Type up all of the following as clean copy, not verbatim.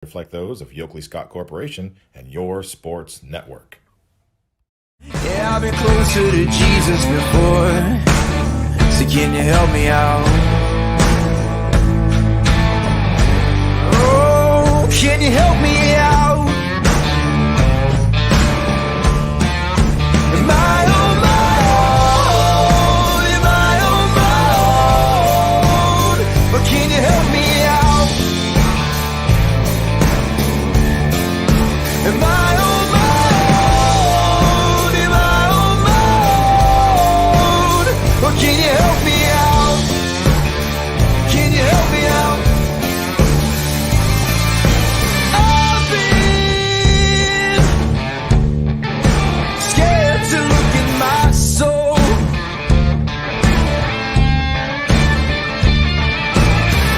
reflect those of Yoakley Scott Corporation and your sports network. Yeah, I've been closer to Jesus before, so can you help me out? Oh, can you help me out? Am I on my own? Am I on my own? But can you help me out? Am I on my own? Am I on my own? Or can you help me out? Can you help me out? I've been scared to look in my soul.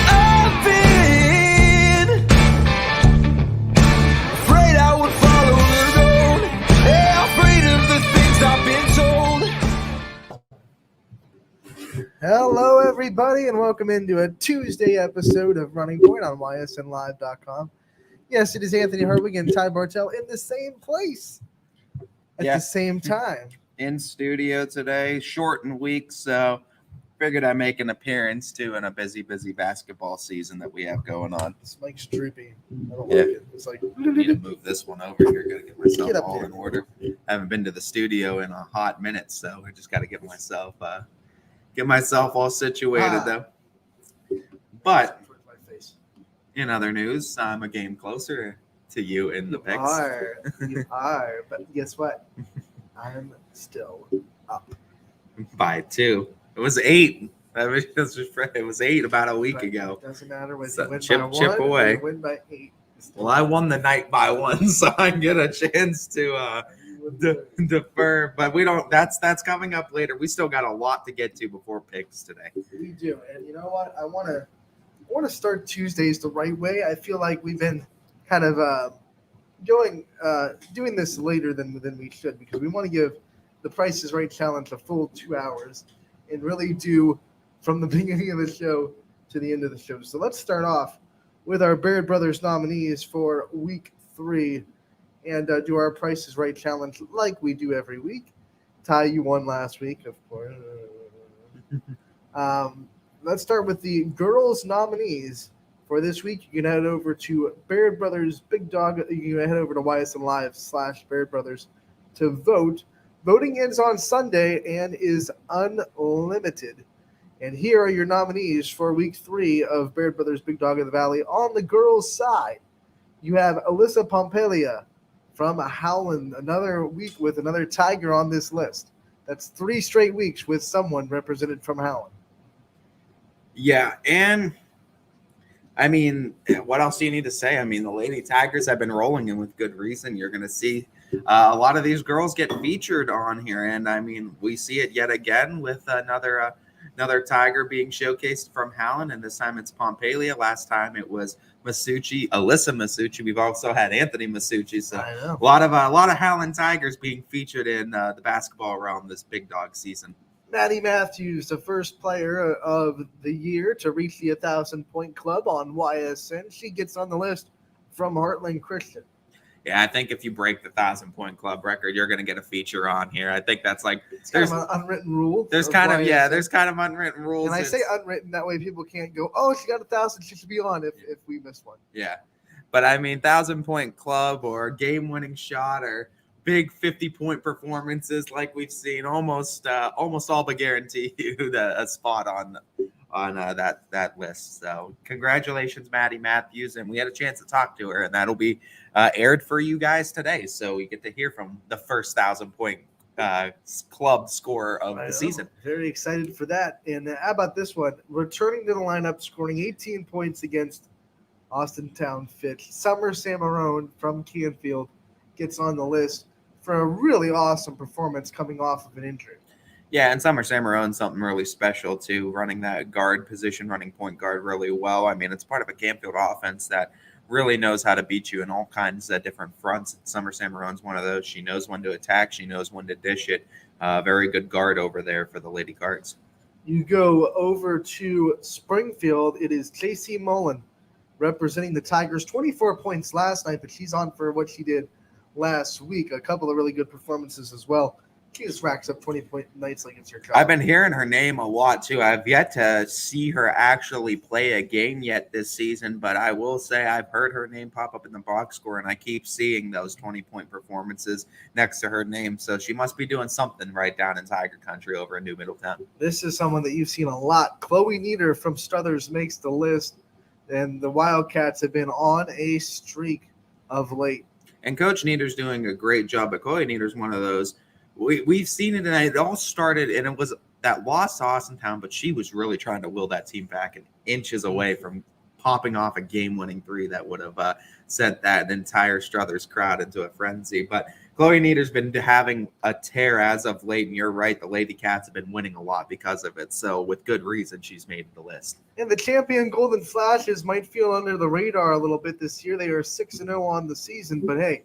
I've been afraid I would follow the road. Yeah, afraid of the things I've been told. Hello, everybody, and welcome into a Tuesday episode of Running Point on ysnlive.com. Yes, it is Anthony Hartwig and Ty Bartell in the same place at Yeah. the same time. In studio today, shortened week, so figured I'd make an appearance too in a busy basketball season that we have going on. This mic's droopy. I don't Yeah. like it. It's like, I need to move this one over here. Gotta get myself Get up all there. in order. I haven't been to the studio in a hot minute, so I just got to get myself all situated though. But my face. in other news, I'm a game closer to you in the picks. You are, but guess what? I'm still up. By 2. It was 8. I mean, it was 8 about a week But ago. It doesn't matter whether So you win chip by 1 away. or you win by 8. Well, I won the night by 1, so I get a chance to defer. But we don't. That's coming up later. We still got a lot to get to before picks today. We do, and you know what? I want to start Tuesdays the right way. I feel like we've been kind of doing this later than we should, because we want to give the Price is Right challenge a full 2 hours and really do from the beginning of the show to the end of the show. So let's start off with our Baird Brothers nominees for week 3 and do our Price is Right challenge like we do every week. Ty, you won last week, of course. Let's start with the girls' nominees for this week. You can head over to Baird Brothers Big Dog. You can head over to ysnlive/Baird Brothers to vote. Voting ends on Sunday and is unlimited. And here are your nominees for week 3 of Baird Brothers Big Dog of the Valley. On the girls' side, you have Alyssa Pompelia from Howland, another week with another Tiger on this list. That's 3 straight weeks with someone represented from Howland. Yeah, and I mean, what else do you need to say? I mean, the Lady Tigers have been rolling, and with good reason. You're going to see a lot of these girls get featured on here, and I mean, we see it yet again with another Tiger being showcased from Howland, and this time it's Pompelia. Last time it was Alyssa Masucci. We've also had Anthony Masucci, so I know. a lot of Howland Tigers being featured in the basketball realm this Big Dog season. Manny Matthews, the first player of the year to reach the 1,000-point club on YSN. She gets on the list from Heartland Christian. Yeah, I think if you break the 1,000-point club record, you're going to get a feature on here. I think that's like It's kind of an unwritten rule. there's of kind of YSN. unwritten rules. And I say unwritten, that way people can't go, oh, she got 1,000, she should be on if we miss one. Yeah, but I mean, 1,000-point club or game-winning shot or big 50-point performances like we've seen, almost all but guarantee you a spot on that list. So congratulations, Manny Matthews, and we had a chance to talk to her, and that'll be aired for you guys today. So you get to hear from the first 1,000-point club scorer of the season. Very excited for that. And how about this one? Returning to the lineup, scoring 18 points against Austintown Fitch. Summer Samarone from Canfield gets on the list for a really awesome performance coming off of an injury. Yeah, and Summer Samarone's something really special too, running that guard position, running point guard really well. I mean, it's part of a Canfield offense that really knows how to beat you in all kinds of different fronts. Summer Samarone's one of those. She knows when to attack. She knows when to dish it. Very good guard over there for the Lady Cards. You go over to Springfield. It is J.C. Mullen representing the Tigers. 24 points last night, but she's on for what she did last week. A couple of really good performances as well. She just racks up 20-point nights like it's her job. I've been hearing her name a lot too. I've yet to see her actually play a game yet this season, but I will say I've heard her name pop up in the box score, and I keep seeing those 20-point performances next to her name. So she must be doing something right down in Tiger Country over in New Middletown. This is someone that you've seen a lot. Chloe Nieder from Struthers makes the list, and the Wildcats have been on a streak of late. And Coach Nieder's doing a great job, but Chloe Nieder's one of those. We've seen it, and it all started, and it was that loss to Austintown, but she was really trying to will that team back and inches away from popping off a game-winning three that would have sent that entire Struthers crowd into a frenzy. But Chloe Nieder's been having a tear as of late, and you're right, the Lady Cats have been winning a lot because of it. So with good reason, she's made the list. And the champion Golden Flashes might feel under the radar a little bit this year. They are 6-0 on the season, but hey,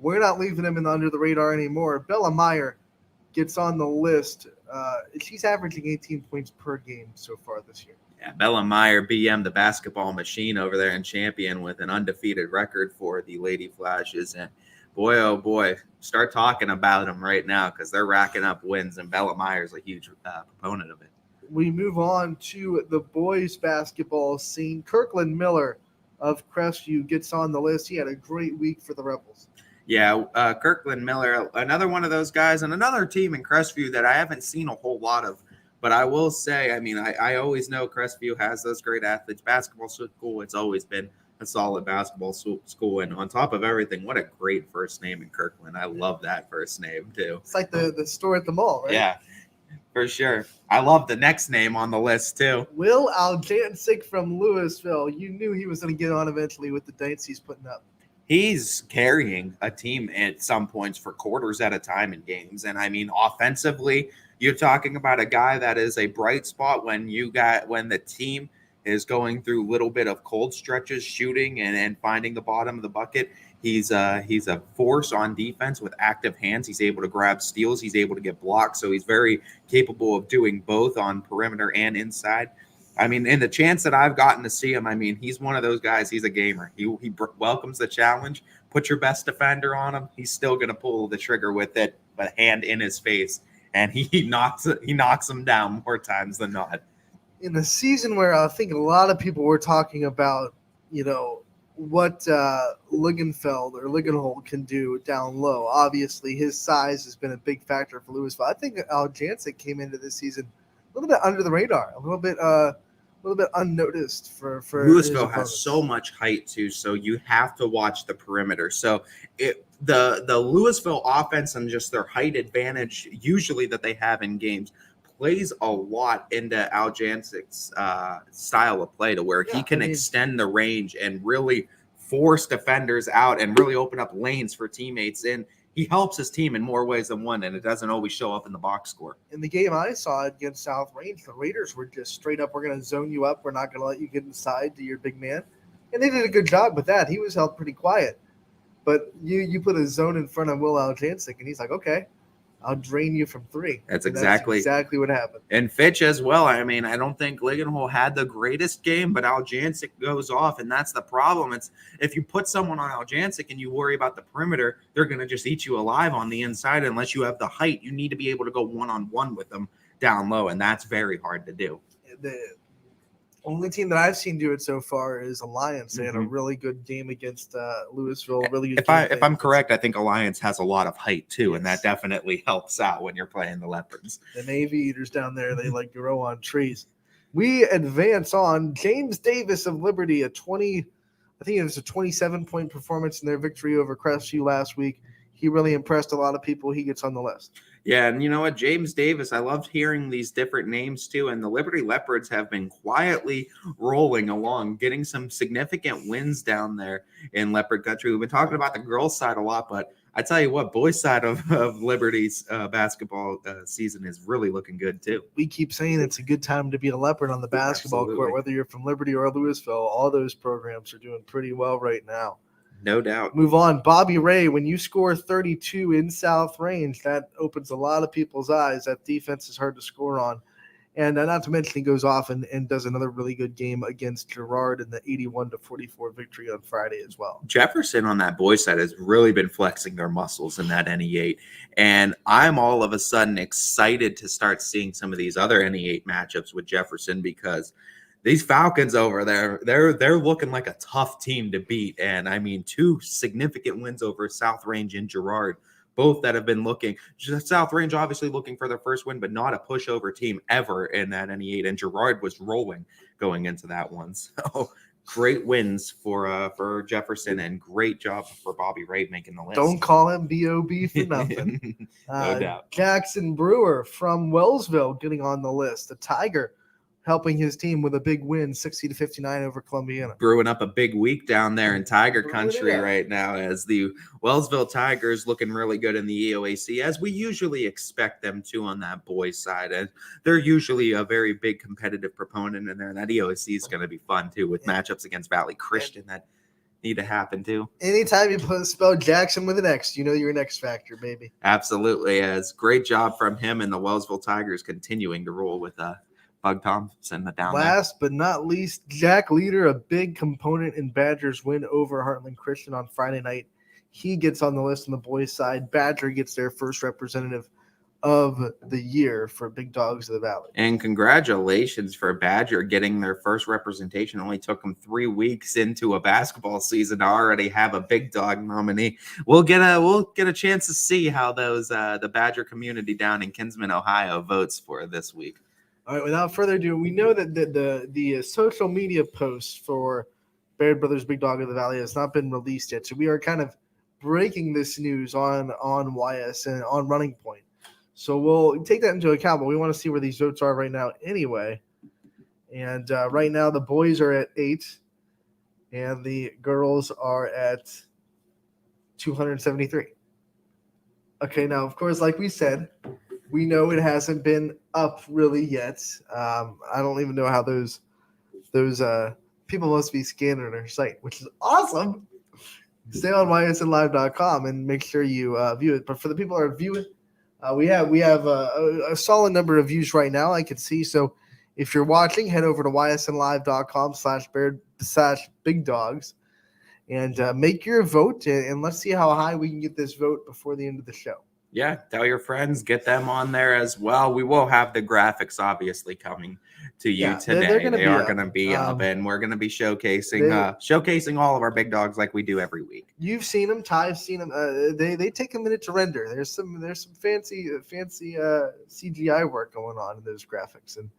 we're not leaving them under the radar anymore. Bella Meyer gets on the list. She's averaging 18 points per game so far this year. Yeah, Bella Meyer, BM, the basketball machine over there in Champion with an undefeated record for the Lady Flashes. And boy, oh boy, start talking about them right now because they're racking up wins, and Bella Meyer's a huge proponent of it. We move on to the boys basketball scene. Kirkland Miller of Crestview gets on the list. He had a great week for the Rebels. Yeah, Kirkland Miller, another one of those guys, and another team in Crestview that I haven't seen a whole lot of. But I will say, I mean, I always know Crestview has those great athletes. Basketball school, it's always been a solid basketball school. And on top of everything, what a great first name in Kirkland. I love that first name, too. It's like the store at the mall, right? Yeah, for sure. I love the next name on the list, too. Will Aljancic from Louisville. You knew he was going to get on eventually with the dates he's putting up. He's carrying a team at some points for quarters at a time in games. And I mean, offensively, you're talking about a guy that is a bright spot when the team is going through a little bit of cold stretches, shooting and finding the bottom of the bucket. He's a force on defense with active hands. He's able to grab steals. He's able to get blocked. So he's very capable of doing both on perimeter and inside. I mean, in the chance that I've gotten to see him, I mean, he's one of those guys. He's a gamer. He welcomes the challenge. Put your best defender on him. He's still going to pull the trigger with it, but hand in his face, and he knocks him down more times than not. In the season where I think a lot of people were talking about, what Ligenfeld or Ligenhold can do down low. Obviously, his size has been a big factor for Louisville. I think Aljancic came into this season a little bit under the radar, a little bit unnoticed for Louisville has so much height too, so you have to watch the perimeter. So the Louisville offense and just their height advantage usually that they have in games plays a lot into Aljancic's style of play to where he can extend the range and really force defenders out and really open up lanes for teammates. And he helps his team in more ways than one, and it doesn't always show up in the box score. In the game I saw against South Range, the Raiders were just straight up, we're going to zone you up. We're not going to let you get inside to your big man. And they did a good job with that. He was held pretty quiet. But you put a zone in front of Will Aljancic, and he's like, okay, I'll drain you from three. That's exactly what happened. And Fitch as well. I mean, I don't think Ligenhole had the greatest game, but Aljancic goes off, and that's the problem. It's if you put someone on Aljancic and you worry about the perimeter, they're going to just eat you alive on the inside unless you have the height. You need to be able to go one-on-one with them down low, and that's very hard to do. The only team that I've seen do it so far is Alliance. They had a really good game against Louisville. Really good. If I'm correct, I think Alliance has a lot of height too, and that definitely helps out when you're playing the Leopards. The Navy Eaters down there, they like to grow on trees. We advance on. James Davis of Liberty, I think it was a 27-point performance in their victory over Crestview last week. He really impressed a lot of people. He gets on the list. Yeah, and you know what? James Davis, I loved hearing these different names too, and the Liberty Leopards have been quietly rolling along, getting some significant wins down there in Leopard Country. We've been talking about the girls' side a lot, but I tell you what, boys' side of Liberty's basketball season is really looking good too. We keep saying it's a good time to be a Leopard on the basketball court, whether you're from Liberty or Louisville. All those programs are doing pretty well right now. No doubt. Move on. Bobby Ray, when you score 32 in South Range, that opens a lot of people's eyes. That defense is hard to score on. And not to mention, he goes off and does another really good game against Girard in the 81-44 victory on Friday as well. Jefferson on that boys side has really been flexing their muscles in that NE8. And I'm all of a sudden excited to start seeing some of these other NE8 matchups with Jefferson, because these Falcons over there, they're looking like a tough team to beat. And I mean, 2 significant wins over South Range and Girard, both that have been looking. South Range obviously looking for their first win, but not a pushover team ever in that NE8. And Girard was rolling going into that one. So great wins for Jefferson, and great job for Bobby Ray making the list. Don't call him B.O.B. for nothing. No doubt. Jackson Brewer from Wellsville getting on the list. The Tiger helping his team with a big win, 60-59 over Columbiana. Brewing up a big week down there in Tiger Brewing Country it up. right now, as the Wellsville Tigers looking really good in the EOAC, as we usually expect them to on that boys side. And they're usually a very big competitive proponent in there. And that EOAC is going to be fun too, with matchups against Valley Christian that need to happen too. Anytime you spell Jackson with an X, you know you're an X Factor, baby. Absolutely. As great job from him, and the Wellsville Tigers continuing to roll with Bug Thompson down there. Last but not least, Jack Leader, a big component in Badgers' win over Heartland Christian on Friday night. He gets on the list on the boys' side. Badger gets their first representative of the year for Big Dogs of the Valley. And congratulations for Badger getting their first representation. It only took them 3 weeks into a basketball season to already have a Big Dog nominee. We'll get a chance to see how those the Badger community down in Kinsman, Ohio votes for this week. All right, without further ado, we know that the social media posts for Baird Brothers Big Dog of the Valley has not been released yet. So we are kind of breaking this news on YS and on Running Point. So we'll take that into account, but we want to see where these votes are right now anyway. And right now the boys are at 8 and the girls are at 273. Okay, now, of course, like we said, we know it hasn't been up really yet. I don't even know how those people must be scanning our site, which is awesome. Stay on ysnlive.com and make sure you view it. But for the people that are viewing, we have a solid number of views right now, I can see. So if you're watching, head over to ysnlive.com/big dogs and make your vote. And let's see how high we can get this vote before the end of the show. Yeah, tell your friends, get them on there as well. We will have the graphics obviously coming to you today. They are going to be up, and we're going to be showcasing all of our big dogs like we do every week. You've seen them, Ty's seen them. They take a minute to render. There's some fancy CGI work going on in those graphics, and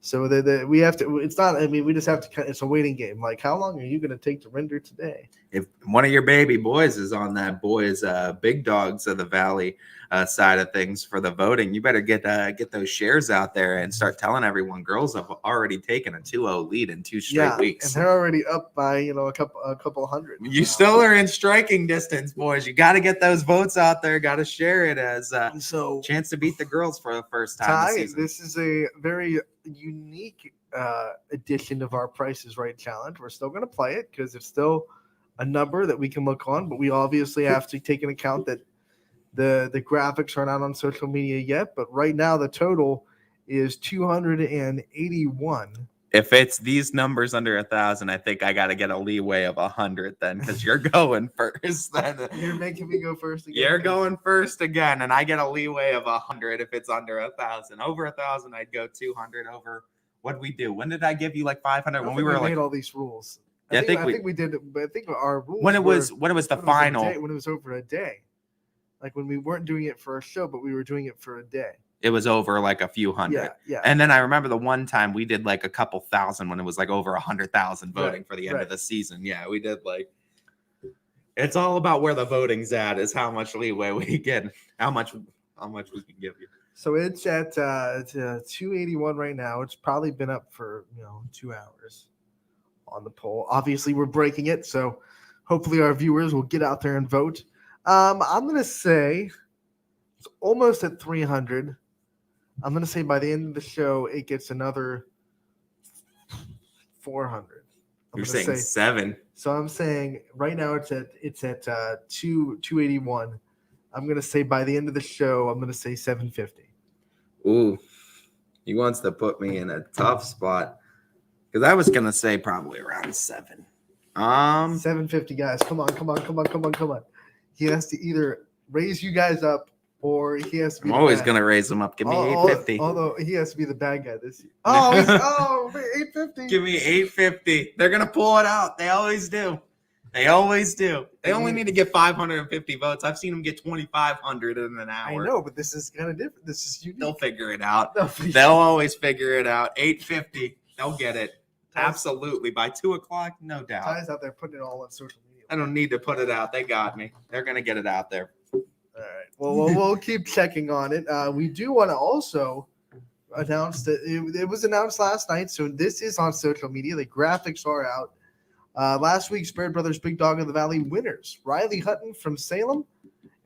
so we have to. It's not. I mean, we just have to. It's a waiting game. Like, how long are you going to take to render today? If one of your baby boys is on that boys Big Dogs of the Valley side of things for the voting, you better get those shares out there and start telling everyone. Girls have already taken a 2-0 lead in 2 straight weeks, and they're already up by a couple hundred. You still are in striking distance, boys. You got to get those votes out there. Got to share it as a chance to beat the girls for the first time this season. This is a very unique edition of our Price is Right challenge. We're still going to play it because it's still a number that we can look on, but we obviously have to take into account that the graphics are not on social media yet. But right now the total is 281. If it's these numbers under 1,000, I think I got to get a leeway of 100 then, because you're going first. Then you're making me go first again. You're going first again, and I get a leeway of 100 if it's under 1,000. Over 1,000, I'd go 200. Over what we do? When did I give you like 500? When we were made all these rules. I think we did. But I think our rules when it was the final. When it was over a day, like when we weren't doing it for a show, but we were doing it for a day. It was over like a few hundred. Yeah. And then I remember the one time we did like a couple thousand when it was like over 100,000 voting for the end of the season. Yeah, we did like. It's all about where the voting's at, is how much leeway we get, how much we can give you. So it's at 281 right now. It's probably been up for 2 hours on the poll. Obviously, we're breaking it, so hopefully our viewers will get out there and vote. I'm gonna say it's almost at 300. I'm going to say by the end of the show, it gets another 400. You're saying 7. So I'm saying right now it's at 281. I'm going to say by the end of the show, I'm going to say 750. Ooh, He wants to put me in a tough spot because I was gonna say probably around 7. 750, guys. Come on. He has to either raise you guys up or he has to be I'm the always bad. gonna raise him up. Give me 850. Although he has to be the bad guy this year. Oh, 850. Give me 850. They're gonna pull it out. They always do. They always do. They only need to get 550 votes. I've seen them get 2,500 in an hour. I know, but this is kind of different. This is unique. They'll figure it out. No, They'll always figure it out. 850. They'll get it. Absolutely. By 2 o'clock, no doubt. Ty's out there putting it all on social media. I don't need to put it out. They got me. They're gonna get it out there. All right. Well, we'll keep checking on it. We do want to also announce that it was announced last night, so this is on social media. The graphics are out. Last week's Baird Brothers Big Dog of the Valley winners: Riley Hutton from Salem,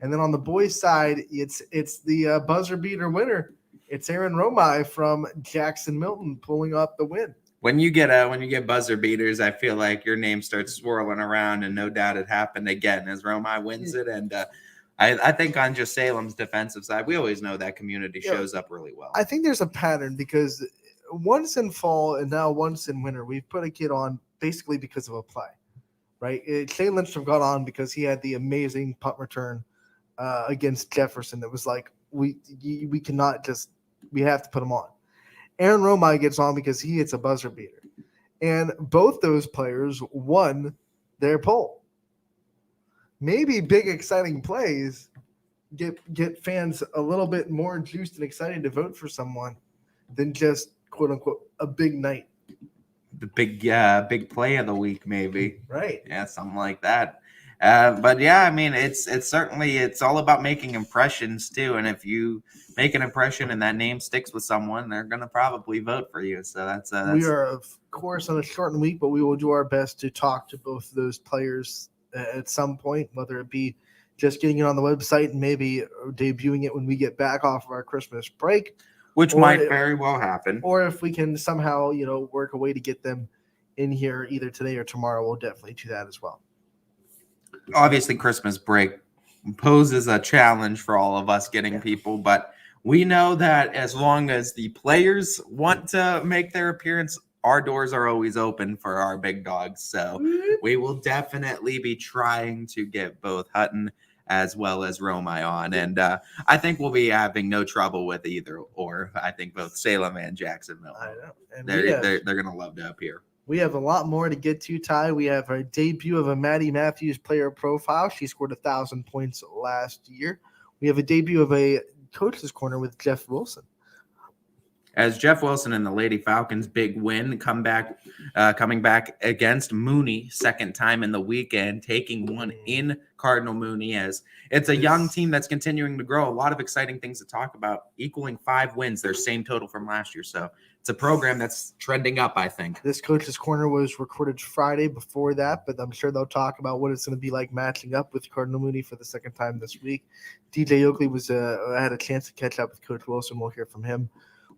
and then on the boys' side, it's the buzzer beater winner. It's Aaron Romai from Jackson Milton pulling up the win. When you get buzzer beaters, I feel like your name starts swirling around, and no doubt it happened again as Romai wins it. And I think on just Salem's defensive side, we always know that community shows up really well. I think there's a pattern because once in fall and now once in winter, we've put a kid on basically because of a play, right? Shane Lindstrom got on because he had the amazing punt return against Jefferson. That was like, we cannot just, we have to put him on. Aaron Romai gets on because he hits a buzzer beater. And both those players won their poll. Maybe big, exciting plays get fans a little bit more juiced and excited to vote for someone than just, quote unquote, a big night. The big play of the week, maybe. Right. Yeah, something like that. But yeah, I mean, it's certainly, it's all about making impressions too. And if you make an impression and that name sticks with someone, they're going to probably vote for you. So that's we are, of course, on a shortened week, but we will do our best to talk to both of those players at some point, whether it be just getting it on the website and maybe debuting it when we get back off of our Christmas break, which might very well happen. Or if we can somehow, work a way to get them in here either today or tomorrow, we'll definitely do that as well. Obviously, Christmas break poses a challenge for all of us getting people, but we know that as long as the players want to make their appearance, our doors are always open for our big dogs. So we will definitely be trying to get both Hutton as well as Romai on. And I think we'll be having no trouble with either or. I think both Salem and Jacksonville. I know. And they're going to love to appear. We have a lot more to get to, Ty. We have our debut of a Manny Matthews player profile. She scored 1,000 points last year. We have a debut of a coach's corner with Jeff Wilson. As Jeff Wilson and the Lady Falcons' big win coming back against Mooney, second time in the weekend, taking one in Cardinal Mooney. As it's a young team that's continuing to grow. A lot of exciting things to talk about, equaling 5 wins, their same total from last year. So it's a program that's trending up, I think. This coach's corner was recorded Friday before that, but I'm sure they'll talk about what it's going to be like matching up with Cardinal Mooney for the second time this week. DJ Oakley had a chance to catch up with Coach Wilson. We'll hear from him.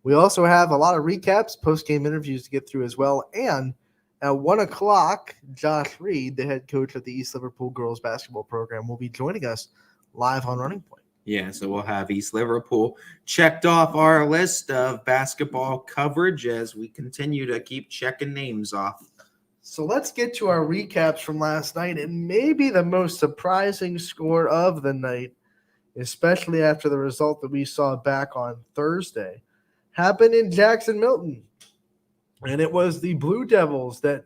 We also have a lot of recaps, post-game interviews to get through as well. And at 1 o'clock, Josh Reed, the head coach of the East Liverpool girls basketball program, will be joining us live on Running Point. Yeah, so we'll have East Liverpool checked off our list of basketball coverage as we continue to keep checking names off. So let's get to our recaps from last night, and maybe the most surprising score of the night, especially after the result that we saw back on Thursday, happened in Jackson Milton. And it was the Blue Devils that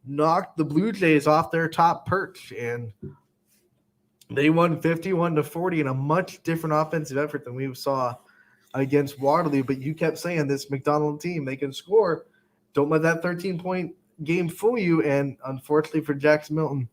knocked the Blue Jays off their top perch, and they won 51-40 in a much different offensive effort than we saw against Waterloo. But you kept saying this McDonald team, they can score. Don't let that 13-point game fool you. And unfortunately for Jackson Milton,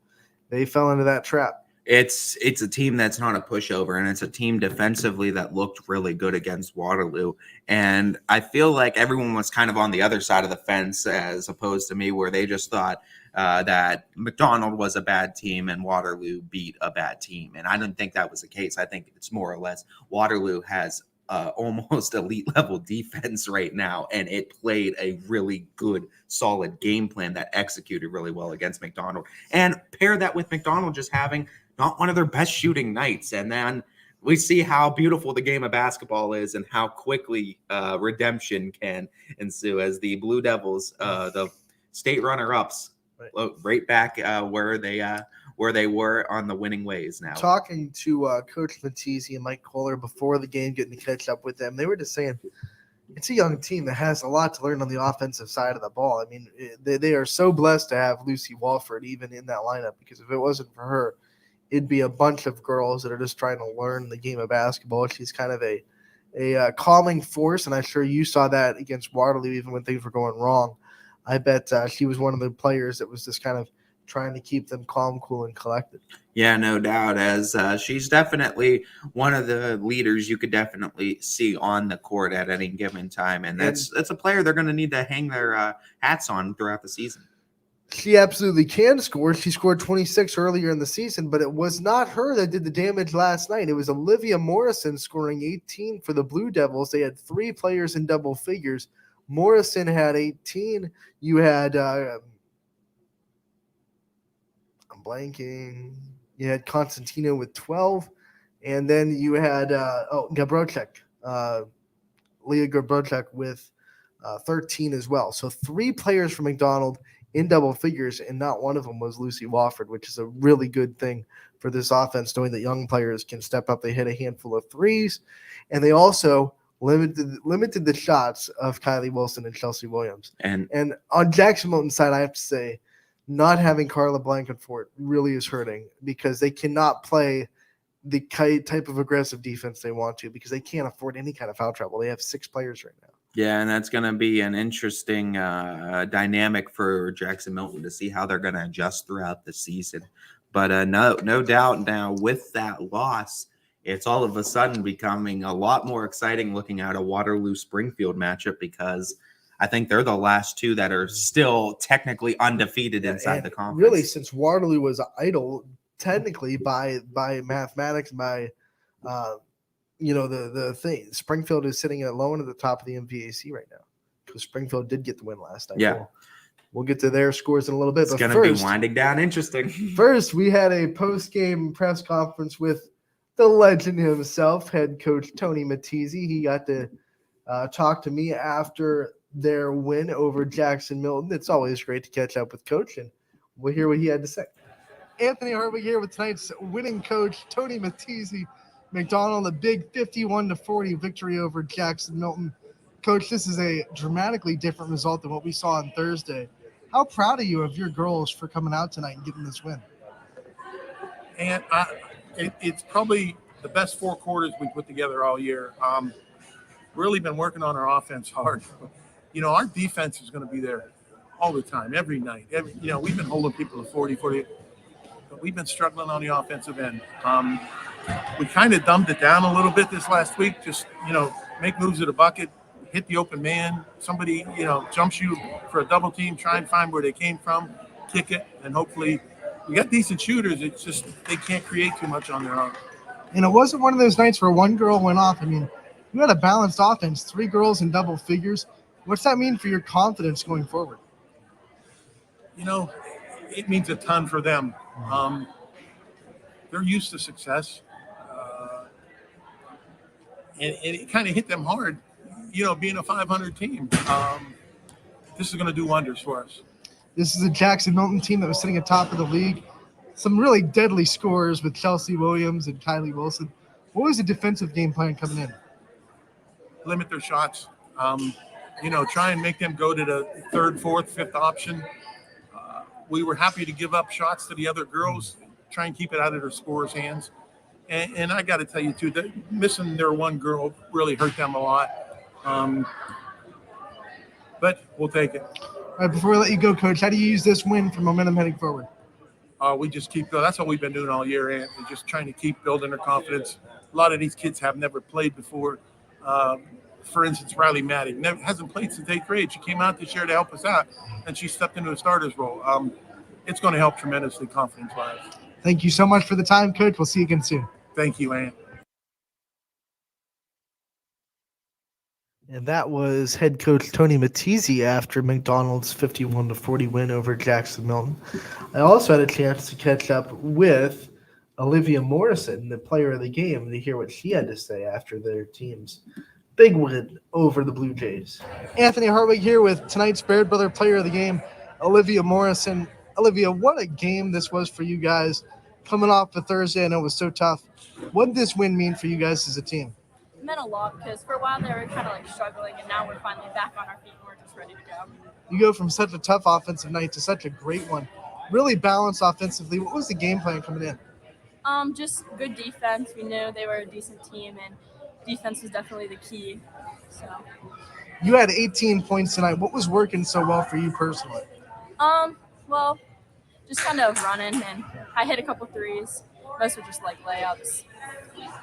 they fell into that trap. It's a team that's not a pushover, and it's a team defensively that looked really good against Waterloo. And I feel like everyone was kind of on the other side of the fence as opposed to me, where they just thought that McDonald was a bad team and Waterloo beat a bad team. And I didn't think that was the case. I think it's more or less Waterloo has almost elite level defense right now, and it played a really good, solid game plan that executed really well against McDonald. And pair that with McDonald just having not one of their best shooting nights, and then we see how beautiful the game of basketball is and how quickly redemption can ensue as the Blue Devils, the state runner-ups, right back where they were on the winning ways now. Talking to Coach Matisse and Mike Kohler before the game, getting to catch up with them, they were just saying it's a young team that has a lot to learn on the offensive side of the ball. I mean, they are so blessed to have Lucy Walford even in that lineup, because if it wasn't for her, it'd be a bunch of girls that are just trying to learn the game of basketball. She's kind of a calming force, and I'm sure you saw that against Waterloo even when things were going wrong. I bet she was one of the players that was just kind of trying to keep them calm, cool, and collected. Yeah, no doubt, as she's definitely one of the leaders you could definitely see on the court at any given time, and that's a player they're going to need to hang their hats on throughout the season. She absolutely can score. She scored 26 earlier in the season, but it was not her that did the damage last night. It was Olivia Morrison scoring 18 for the Blue Devils. They had 3 players in double figures. Morrison had 18. You had I'm blanking. You had Constantino with 12, and then you had Gabrocek, Leah Gabrocek with 13 as well. So 3 players from McDonald in double figures, and not one of them was Lucy Wofford, which is a really good thing for this offense, knowing that young players can step up. They hit a handful of threes, and they also limited the shots of Kylie Wilson and Chelsea Williams. And on Jackson Milton's side, I have to say, not having Carla Blankenfort really is hurting, because they cannot play the type of aggressive defense they want to, because they can't afford any kind of foul trouble. They have 6 players right now. Yeah, and that's going to be an interesting dynamic for Jackson Milton to see how they're going to adjust throughout the season. But no doubt now with that loss, it's all of a sudden becoming a lot more exciting looking at a Waterloo-Springfield matchup, because I think they're the last 2 that are still technically undefeated inside the conference. Really, since Waterloo was idle technically by mathematics, by the thing, Springfield is sitting alone at the top of the MVAC right now, because Springfield did get the win last night. Yeah. We'll get to their scores in a little bit. It's going to be winding down interesting. First, we had a post-game press conference with the legend himself, head coach Tony Matisse. He got to talk to me after their win over Jackson Milton. It's always great to catch up with Coach, and we'll hear what he had to say. Anthony Hartwig here with tonight's winning coach, Tony Matisse. McDonald, a big 51-40 victory over Jackson Milton. Coach, this is a dramatically different result than what we saw on Thursday. How proud are you of your girls for coming out tonight and getting this win? And it's probably the best 4 quarters we put together all year. Really been working on our offense hard. Our defense is going to be there all the time, every night. We've been holding people to 40, but we've been struggling on the offensive end. We kind of dumbed it down a little bit this last week. Just, make moves at the bucket, hit the open man. Somebody, jumps you for a double team, try and find where they came from, kick it, and hopefully we got decent shooters. It's just they can't create too much on their own. And it wasn't one of those nights where one girl went off. I mean, you had a balanced offense, 3 girls in double figures. What's that mean for your confidence going forward? It means a ton for them. They're used to success. And it kind of hit them hard, being a 500 team. This is going to do wonders for us. This is a Jackson Milton team that was sitting atop of the league. Some really deadly scores with Chelsea Williams and Kylie Wilson. What was the defensive game plan coming in? Limit their shots. Try and make them go to the 3rd, 4th, 5th option. We were happy to give up shots to the other girls, try and keep it out of their scorers' hands. And I got to tell you, too, that missing their one girl really hurt them a lot. But we'll take it. All right, before we let you go, Coach, how do you use this win for momentum heading forward? We just keep going. That's what we've been doing all year, and just trying to keep building their confidence. A lot of these kids have never played before. For instance, Riley Maddox hasn't played since 8th grade. She came out this year to help us out, and she stepped into a starter's role. It's going to help tremendously confidence-wise. Thank you so much for the time, Coach. We'll see you again soon. Thank you, Ant. And that was head coach Tony Matisse after McDonald's 51-40 win over Jackson Milton. I also had a chance to catch up with Olivia Morrison, the player of the game, to hear what she had to say after their team's big win over the Blue Jays. Anthony Hartwig here with tonight's Baird Brother player of the game, Olivia Morrison. Olivia, what a game this was for you guys. Coming off a Thursday, I know it was so tough. What did this win mean for you guys as a team? It meant a lot because for a while they were kind of like struggling, and now we're finally back on our feet and we're just ready to go. You go from such a tough offensive night to such a great one. Really balanced offensively. What was the game plan coming in? Just good defense. We knew they were a decent team, and defense was definitely the key. So, You had 18 points tonight. What was working so well for you personally? well, just kind of running, and I hit a couple threes. Most were just like layups.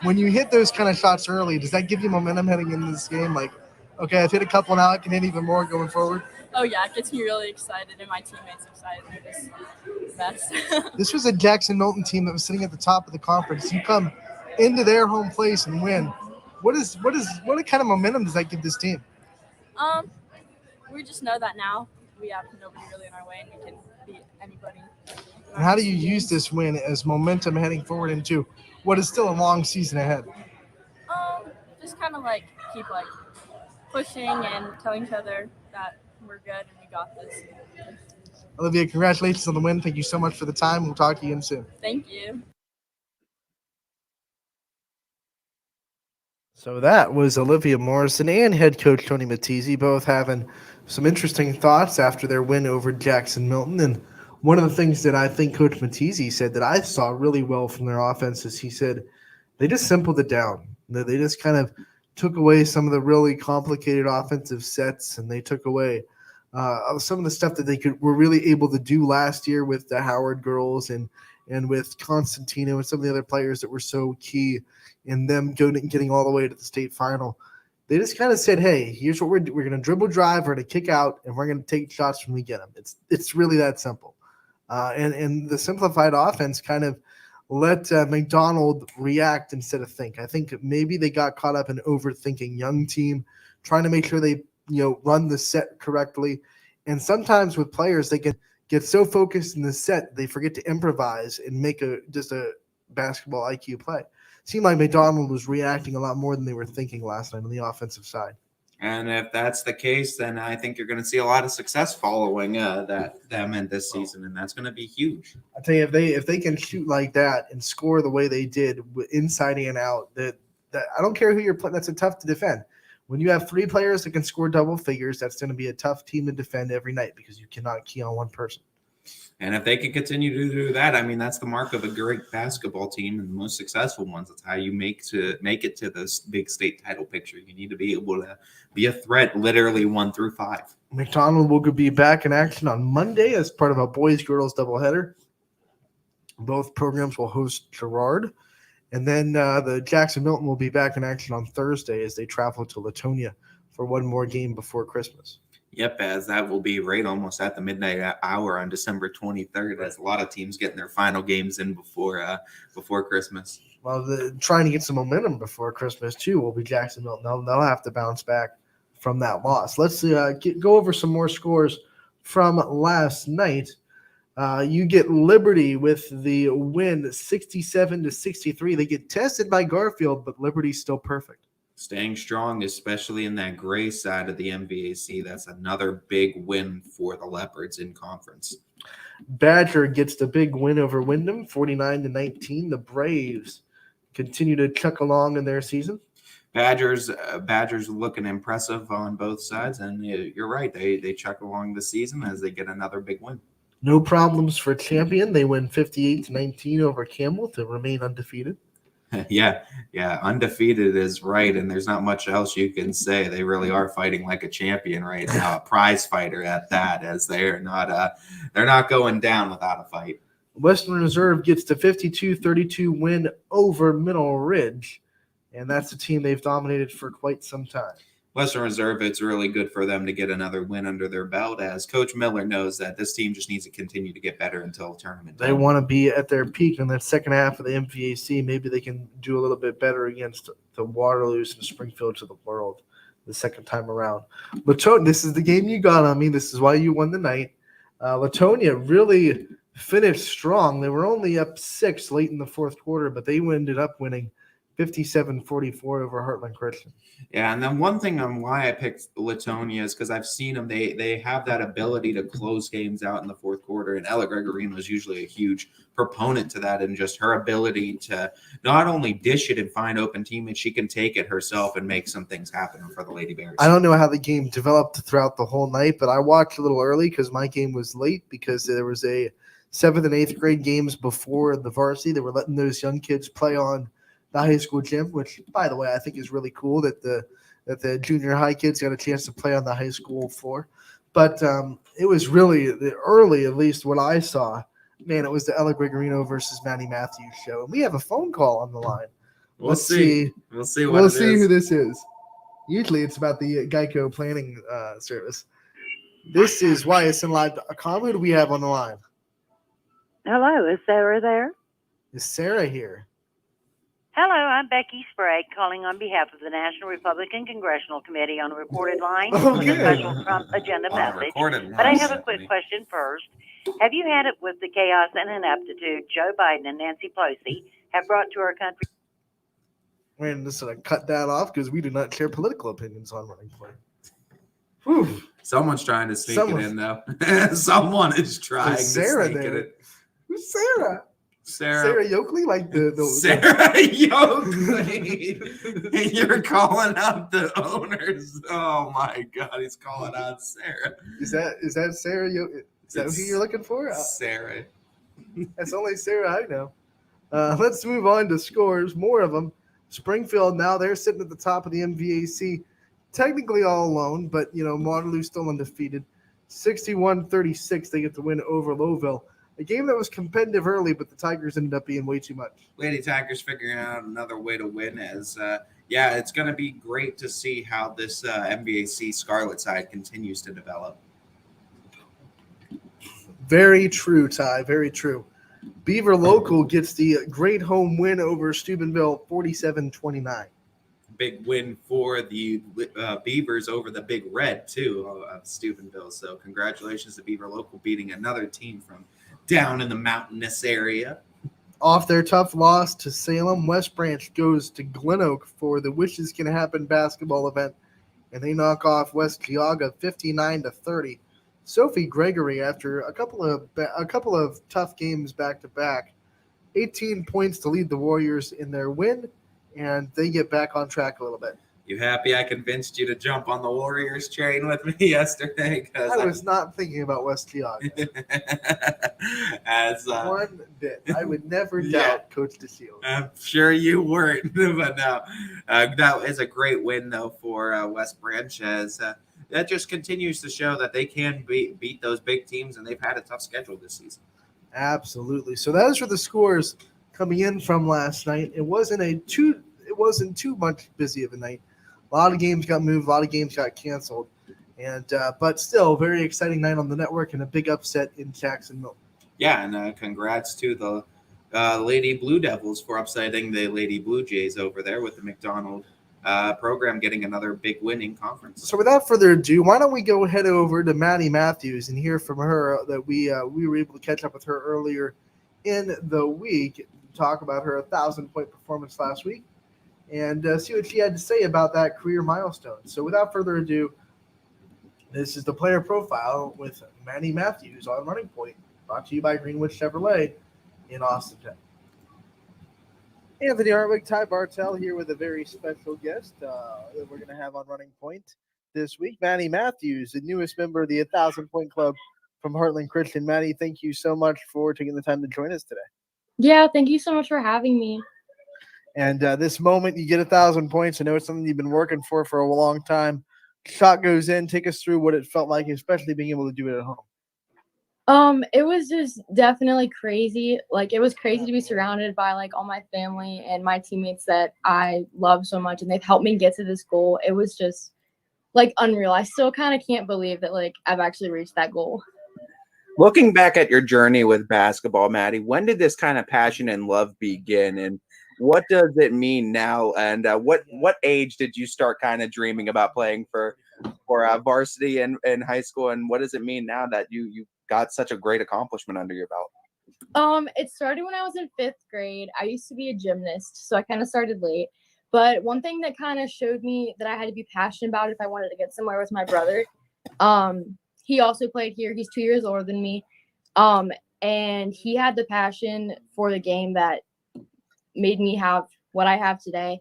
When you hit those kind of shots early, does that give you momentum heading into this game? Like, okay, I've hit a couple now, I can hit even more going forward? Oh yeah, it gets me really excited, and my teammates excited. They're just the best. This was a Jackson Milton team that was sitting at the top of the conference. You come into their home place and win. What kind of momentum does that give this team? We just know that now we have nobody really in our way, and we can beat anybody. And how do you use this win as momentum heading forward into what is still a long season ahead? Just kind of like keep like pushing and telling each other that we're good and we got this. Olivia, congratulations on the win. Thank you so much for the time. We'll talk to you again soon. Thank you. So that was Olivia Morrison and head coach Tony Mattizi, both having some interesting thoughts after their win over Jackson Milton. And one of the things that I think Coach Mattizi said that I saw really well from their offense is he said they just simpled it down. They just kind of took away some of the really complicated offensive sets, and they took away some of the stuff that they were really able to do last year with the Howard girls and with Constantino and some of the other players that were so key in them getting all the way to the state final. They just kind of said, hey, here's what we're going to dribble drive, we're going to kick out, and we're going to take shots when we get them. It's really that simple. And the simplified offense kind of let McDonald react instead of think. I think maybe they got caught up in overthinking young team, trying to make sure they run the set correctly. And sometimes with players, they can get so focused in the set, they forget to improvise and make just a basketball IQ play. Seemed like McDonald was reacting a lot more than they were thinking last night on the offensive side. And if that's the case, then I think you're going to see a lot of success following them in this season, and that's going to be huge. I tell you, if they can shoot like that and score the way they did inside and out, that I don't care who you're playing. That's tough to defend. When you have three players that can score double figures, that's going to be a tough team to defend every night because you cannot key on one person. And if they can continue to do that, I mean, that's the mark of a great basketball team and the most successful ones. That's how you make it to this big state title picture. You need to be able to be a threat literally 1 through 5. McDonald will be back in action on Monday as part of a boys-girls doubleheader. Both programs will host Girard. And then the Jackson Milton will be back in action on Thursday as they travel to Latonia for one more game before Christmas. Yep, as that will be right almost at the midnight hour on December 23rd, as a lot of teams getting their final games in before Christmas. Well, trying to get some momentum before Christmas, too, will be Jackson Milton. They'll have to bounce back from that loss. Let's go over some more scores from last night. You get Liberty with the win 67-63. They get tested by Garfield, but Liberty's still perfect. Staying strong, especially in that gray side of the MVAC. That's another big win for the Leopards in conference. Badger gets the big win over Wyndham, 49-19. The Braves continue to chuck along in their season. Badgers looking impressive on both sides, and you're right. They chuck along the season as they get another big win. No problems for Champion. They win 58-19 over Campbell to remain undefeated. Yeah, undefeated is right, and there's not much else you can say. They really are fighting like a champion right now, a prize fighter at that, as they're not going down without a fight. Western Reserve gets the 52-32 win over Middle Ridge, and that's a team they've dominated for quite some time. Western Reserve, it's really good for them to get another win under their belt, as Coach Miller knows that this team just needs to continue to get better until tournament time. They want to be at their peak in the second half of the MVAC. Maybe they can do a little bit better against the Waterloos and Springfields of the world the second time around. Latonia, this is the game you got on me. This is why you won the night. Latonia really finished strong. They were only up 6 late in the fourth quarter, but they ended up winning 57-44 over Heartland Christian. Yeah, and then one thing on why I picked Latonia is because I've seen them. They have that ability to close games out in the fourth quarter, and Ella Gregorino was usually a huge proponent to that, and just her ability to not only dish it and find open teammates, she can take it herself and make some things happen for the Lady Bears. I don't know how the game developed throughout the whole night, but I watched a little early because my game was late because there was a 7th and 8th grade games before the varsity. They were letting those young kids play on the high school gym, which, by the way, I think is really cool that the junior high kids got a chance to play on the high school floor. But it was really the early, at least what I saw. Man, it was the Ella Gregorino versus Manny Matthews show, and we have a phone call on the line. We'll Let's see. We'll see. We'll see who this is. Usually, it's about the Geico planning service. This is Ysn Live.com. Who do we have on the line? Hello, is Sarah there? Is Sarah here? Hello, I'm Becky Sprague, calling on behalf of the National Republican Congressional Committee on a recorded line Oh, with a good. special Trump agenda message. But I have a quick question first. Have you had it with the chaos and ineptitude Joe Biden and Nancy Pelosi have brought to our country? We're just going to cut that off because we do not share political opinions on Running Point. Whew. Someone's trying to sneak it in, though. Someone is trying to Sarah sneak there. it in. Who's Sarah? Sarah Sarah Yoakley? Like the Sarah Yoakley. And you're calling out the owners. Oh, my God. He's calling out Sarah. Is that Sarah Yoakley? Is that who you're looking for? Sarah. That's only Sarah I know. Let's move on to scores. More of them. Springfield now, they're sitting at the top of the MVAC. Technically all alone, but, Waterloo still undefeated. 61-36, they get the win over Lowville. A game that was competitive early, but the Tigers ended up being way too much. Lady Tigers figuring out another way to win as, it's going to be great to see how this MVAC Scarlet side continues to develop. Very true, Ty. Very true. Beaver Local gets the great home win over Steubenville, 47-29. Big win for the Beavers over the Big Red, too, of Steubenville. So congratulations to Beaver Local beating another team from down in the mountainous area. Off their tough loss to Salem, West Branch goes to Glen Oak for the Wishes Can Happen basketball event, and they knock off West Geauga 59-30. Sophie Gregory, after a couple of tough games back to back, 18 points to lead the Warriors in their win, and they get back on track a little bit. You happy I convinced you to jump on the Warriors train with me yesterday? I was not thinking about West Geauga. One bit. I would never doubt Coach DeShields. I'm sure you weren't, but no. That is a great win, though, for West Branch, as that just continues to show that they can beat those big teams, and they've had a tough schedule this season. Absolutely. So those were the scores coming in from last night. It wasn't too much busy of a night. A lot of games got moved. A lot of games got canceled. But still, very exciting night on the network and a big upset in Jacksonville. Yeah, and congrats to the Lady Blue Devils for upsetting the Lady Blue Jays over there with the McDonald program getting another big win in conference. So without further ado, why don't we go head over to Manny Matthews and hear from her that we were able to catch up with her earlier in the week, talk about her 1,000-point performance last week, and see what she had to say about that career milestone. So without further ado, this is the player profile with Manny Matthews on Running Point, brought to you by Greenwood Chevrolet in Austin, Texas. Anthony Hartwig, Ty Bartell here with a very special guest that we're going to have on Running Point this week. Manny Matthews, the newest member of the 1,000-Point Club from Heartland Christian. Manny, thank you so much for taking the time to join us today. Yeah, thank you so much for having me. And this moment, you get 1,000 points. I know it's something you've been working for a long time. Shot goes in. Take us through what it felt like, especially being able to do it at home. It was just definitely crazy. Like, it was crazy to be surrounded by like all my family and my teammates that I love so much, and they've helped me get to this goal. It was just like unreal. I still kind of can't believe that like I've actually reached that goal. Looking back at your journey with basketball, Maddie, when did this kind of passion and love begin, and what does it mean now? And what age did you start kind of dreaming about playing for varsity and high school, and what does it mean now that you got such a great accomplishment under your belt? It started when I was in 5th grade. I used to be a gymnast, so I kind of started late. But one thing that kind of showed me that I had to be passionate about if I wanted to get somewhere was my brother. He also played here. He's 2 years older than me. And he had the passion for the game that made me have what I have today.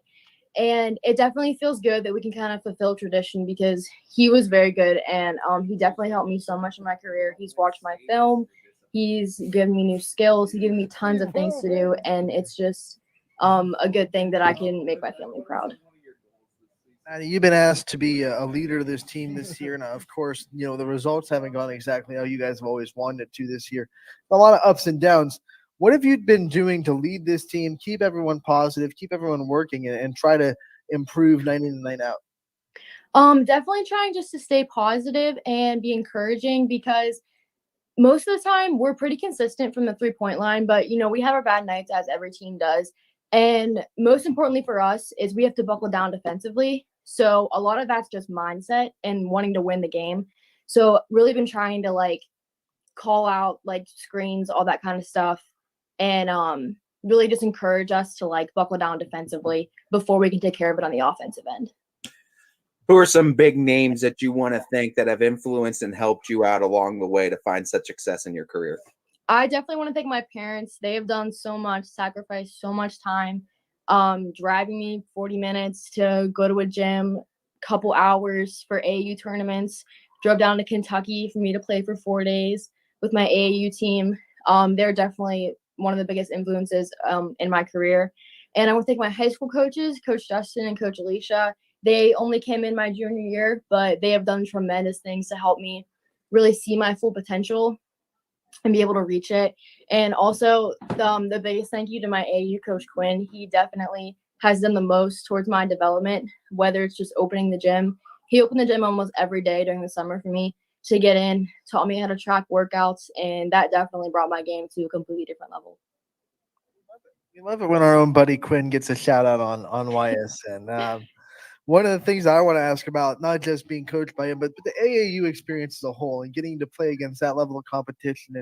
And it definitely feels good that we can kind of fulfill tradition because he was very good and he definitely helped me so much in my career. He's watched my film. He's given me new skills. He's given me tons of things to do. And it's just a good thing that I can make my family proud. Manny, you've been asked to be a leader of this team this year. Now, of course, the results haven't gone exactly how you guys have always wanted it to this year. A lot of ups and downs. What have you been doing to lead this team, keep everyone positive, keep everyone working, and try to improve night in and night out? Definitely trying just to stay positive and be encouraging because most of the time we're pretty consistent from the 3-point line, but we have our bad nights as every team does. And most importantly for us is we have to buckle down defensively. So a lot of that's just mindset and wanting to win the game. So really been trying to call out screens, all that kind of stuff. And really just encourage us to buckle down defensively before we can take care of it on the offensive end. Who are some big names that you want to thank that have influenced and helped you out along the way to find such success in your career? I definitely want to thank my parents. They have done so much, sacrificed so much time, driving me 40 minutes to go to a gym, couple hours for AAU tournaments, drove down to Kentucky for me to play for 4 days with my AAU team. They're definitely one of the biggest influences in my career. And I want to thank my high school coaches, Coach Justin and Coach Alicia. They only came in my junior year, but they have done tremendous things to help me really see my full potential and be able to reach it. And also the biggest thank you to my AAU coach, Quinn. He definitely has done the most towards my development, whether it's just opening the gym. He opened the gym almost every day during the summer for me to get in, taught me how to track workouts, and that definitely brought my game to a completely different level. We love it when our own buddy Quinn gets a shout out on YSN. One of the things I want to ask about, not just being coached by him, but the AAU experience as a whole and getting to play against that level of competition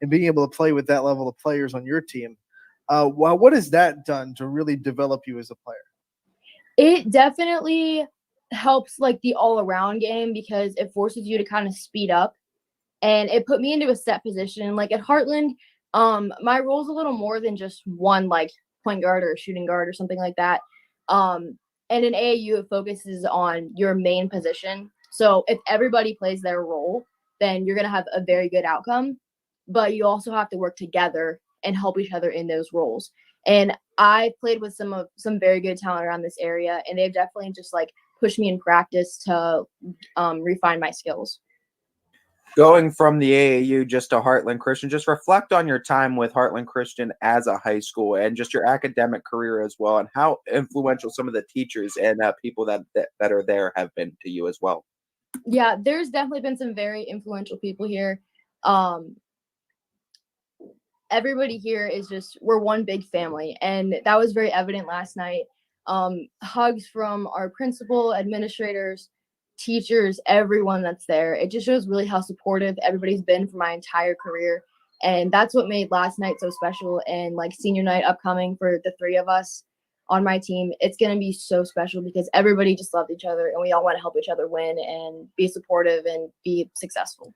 and being able to play with that level of players on your team. What has that done to really develop you as a player? It definitely helps the all-around game because it forces you to kind of speed up, and it put me into a set position. Like at Heartland, my role is a little more than just one point guard or shooting guard or something like that. And in AAU, it focuses on your main position. So if everybody plays their role, then you're going to have a very good outcome. But you also have to work together and help each other in those roles. And I played with some very good talent around this area, and they've definitely just pushed me in practice to refine my skills. Going from the AAU just to Heartland Christian, just reflect on your time with Heartland Christian as a high school and just your academic career as well, and how influential some of the teachers and people that are there have been to you as well. Yeah, there's definitely been some very influential people here. Everybody here is we're one big family, and that was very evident last night. Hugs from our principal, administrators, teachers, everyone that's there. It just shows really how supportive everybody's been for my entire career. And that's what made last night so special. And senior night upcoming for the 3 of us on my team, it's going to be so special because everybody just loved each other and we all want to help each other win and be supportive and be successful.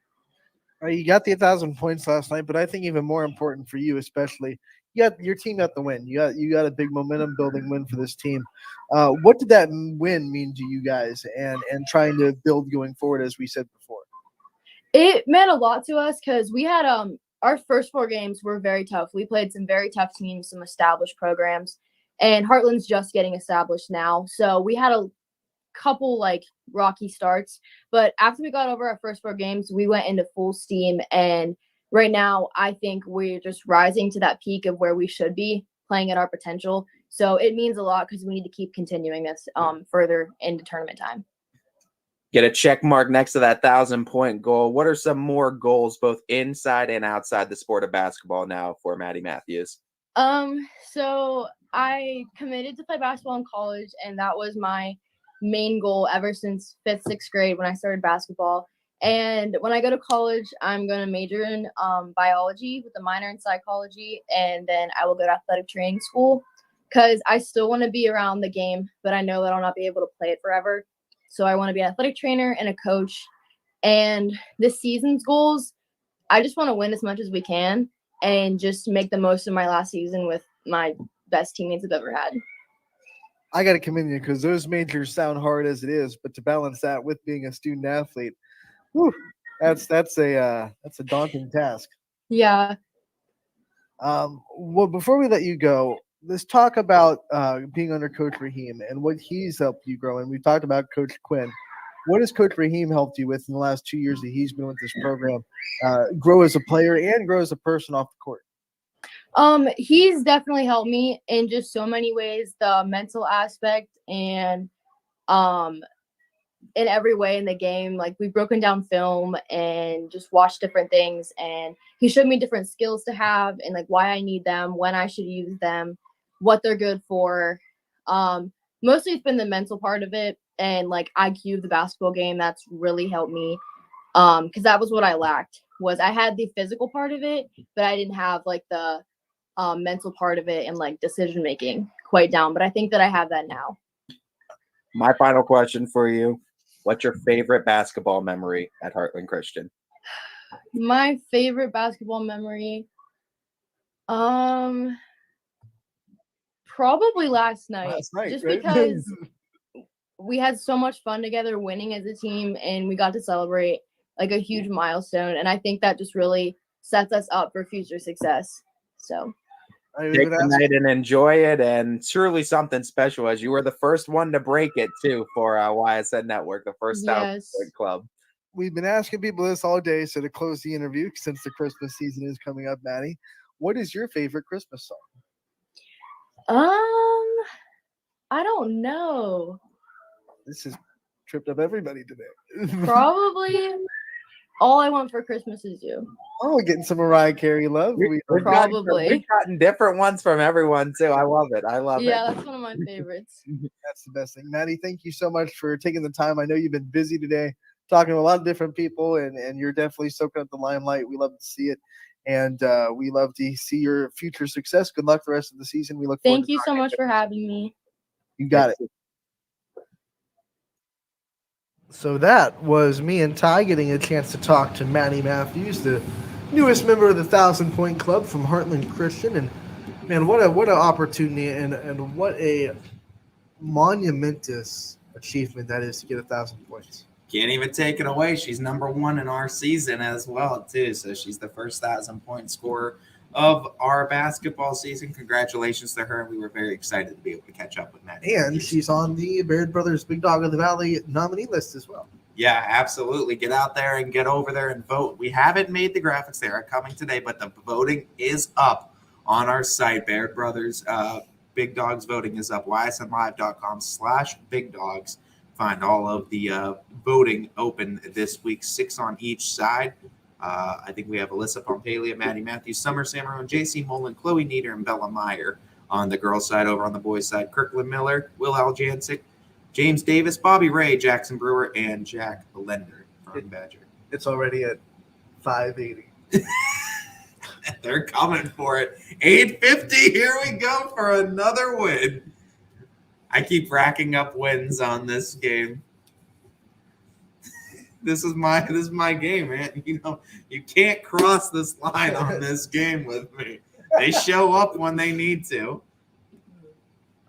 All right, you got the 1,000 points last night, but I think even more important for you, especially, your team got the win. You got a big momentum building win for this team. What did that win mean to you guys and trying to build going forward, as we said before? It meant a lot to us because we had our first 4 games were very tough. We played some very tough teams, some established programs, and Heartland's just getting established now. So we had a couple rocky starts, but after we got over our first 4 games, we went into full steam, and right now I think we're just rising to that peak of where we should be playing at our potential. So it means a lot because we need to keep continuing this further into tournament time. Get a check mark next to that 1,000-point goal. What are some more goals both inside and outside the sport of basketball now for Manny Matthews? So I committed to play basketball in college, and that was my main goal ever since 5th, 6th grade when I started basketball. And when I go to college, I'm going to major in biology with a minor in psychology. And then I will go to athletic training school because I still want to be around the game, but I know that I'll not be able to play it forever. So I want to be an athletic trainer and a coach. And this season's goals, I just want to win as much as we can and just make the most of my last season with my best teammates I've ever had. I got to commend you because those majors sound hard as it is, but to balance that with being a student athlete, whew, that's a daunting task. Yeah. Well, before we let you go, let's talk about being under Coach Raheem and what he's helped you grow. And we talked about Coach Quinn. What has Coach Raheem helped you with in the last 2 years that he's been with this program, grow as a player and grow as a person off the court? He's definitely helped me in just so many ways, the mental aspect and in every way in the game. Like, we've broken down film and just watched different things, and he showed me different skills to have and like why I need them, when I should use them, what they're good for. Mostly it's been the mental part of it and like IQ of the basketball game. That's really helped me. Because that was what I lacked. Was I had the physical part of it, but I didn't have like the mental part of it and like decision making quite down. But I think that I have that now. My final question for you: what's your favorite basketball memory at Heartland Christian? My favorite basketball memory, probably last night. Just right? because we had so much fun together winning as a team, and we got to celebrate like a huge milestone. And I think that just really sets us up for future success. So Take the night and enjoy it, and truly something special, as you were the first one to break it too for YSN Network, the first 1,000-point club. We've been asking people this all day, so to close the interview, since the Christmas season is coming up, Manny, what is your favorite Christmas song? I don't know. This has tripped up everybody today. Probably All I Want for Christmas Is You. Oh, we're getting some Mariah Carey love. We've gotten different ones from everyone too. I love it. Yeah, that's one of my favorites. That's the best thing. Maddie, thank you so much for taking the time. I know you've been busy today talking to a lot of different people, and you're definitely soaking up the limelight. We love to see it, and we love to see your future success. Good luck the rest of the season. We look forward Thank you so much for having me. You got it. So that was me and Ty getting a chance to talk to Manny Matthews, the newest member of the 1,000-point club from Heartland Christian. And man, what an opportunity and what a monumentous achievement that is to get 1,000 points. Can't even take it away. She's number one in our season as well, too. So she's the first 1,000-point scorer of our basketball season. Congratulations to her. We were very excited to be able to catch up with Manny. And she's on the Baird Brothers Big Dog of the Valley nominee list as well. Yeah, absolutely. Get out there and get over there and vote. We haven't made the graphics. They are coming today, but the voting is up on our site. Baird Brothers Big Dogs voting is up. ysnlive.com/Big Dogs. Find all of the voting open this week, 6 on each side. I think we have Alyssa Pompalia, Manny Matthews, Summer Samarone, JC Mullen, Chloe Nieder, and Bella Meyer on the girls' side. Over on the boys' side, Kirkland Miller, Will Aljancic, James Davis, Bobby Ray, Jackson Brewer, and Jack Lender from Badger. It's already at 580. They're coming for it. 850. Here we go for another win. I keep racking up wins on this game. This is my game, man. You know, you can't cross this line on this game with me. They show up when they need to.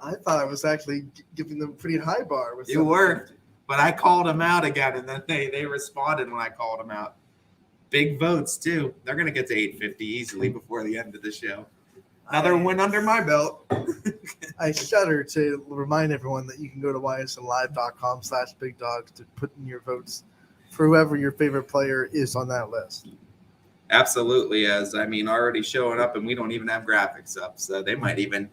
I thought I was actually giving them a pretty high bar. With you were, but I called them out again, and then they responded when I called them out. Big votes, too. They're going to get to 850 easily before the end of the show. Another win under my belt. I shudder to remind everyone that you can go to ysnlive.com/Big Dogs to put in your votes for whoever your favorite player is on that list. Absolutely, already showing up, and we don't even have graphics up, so they might even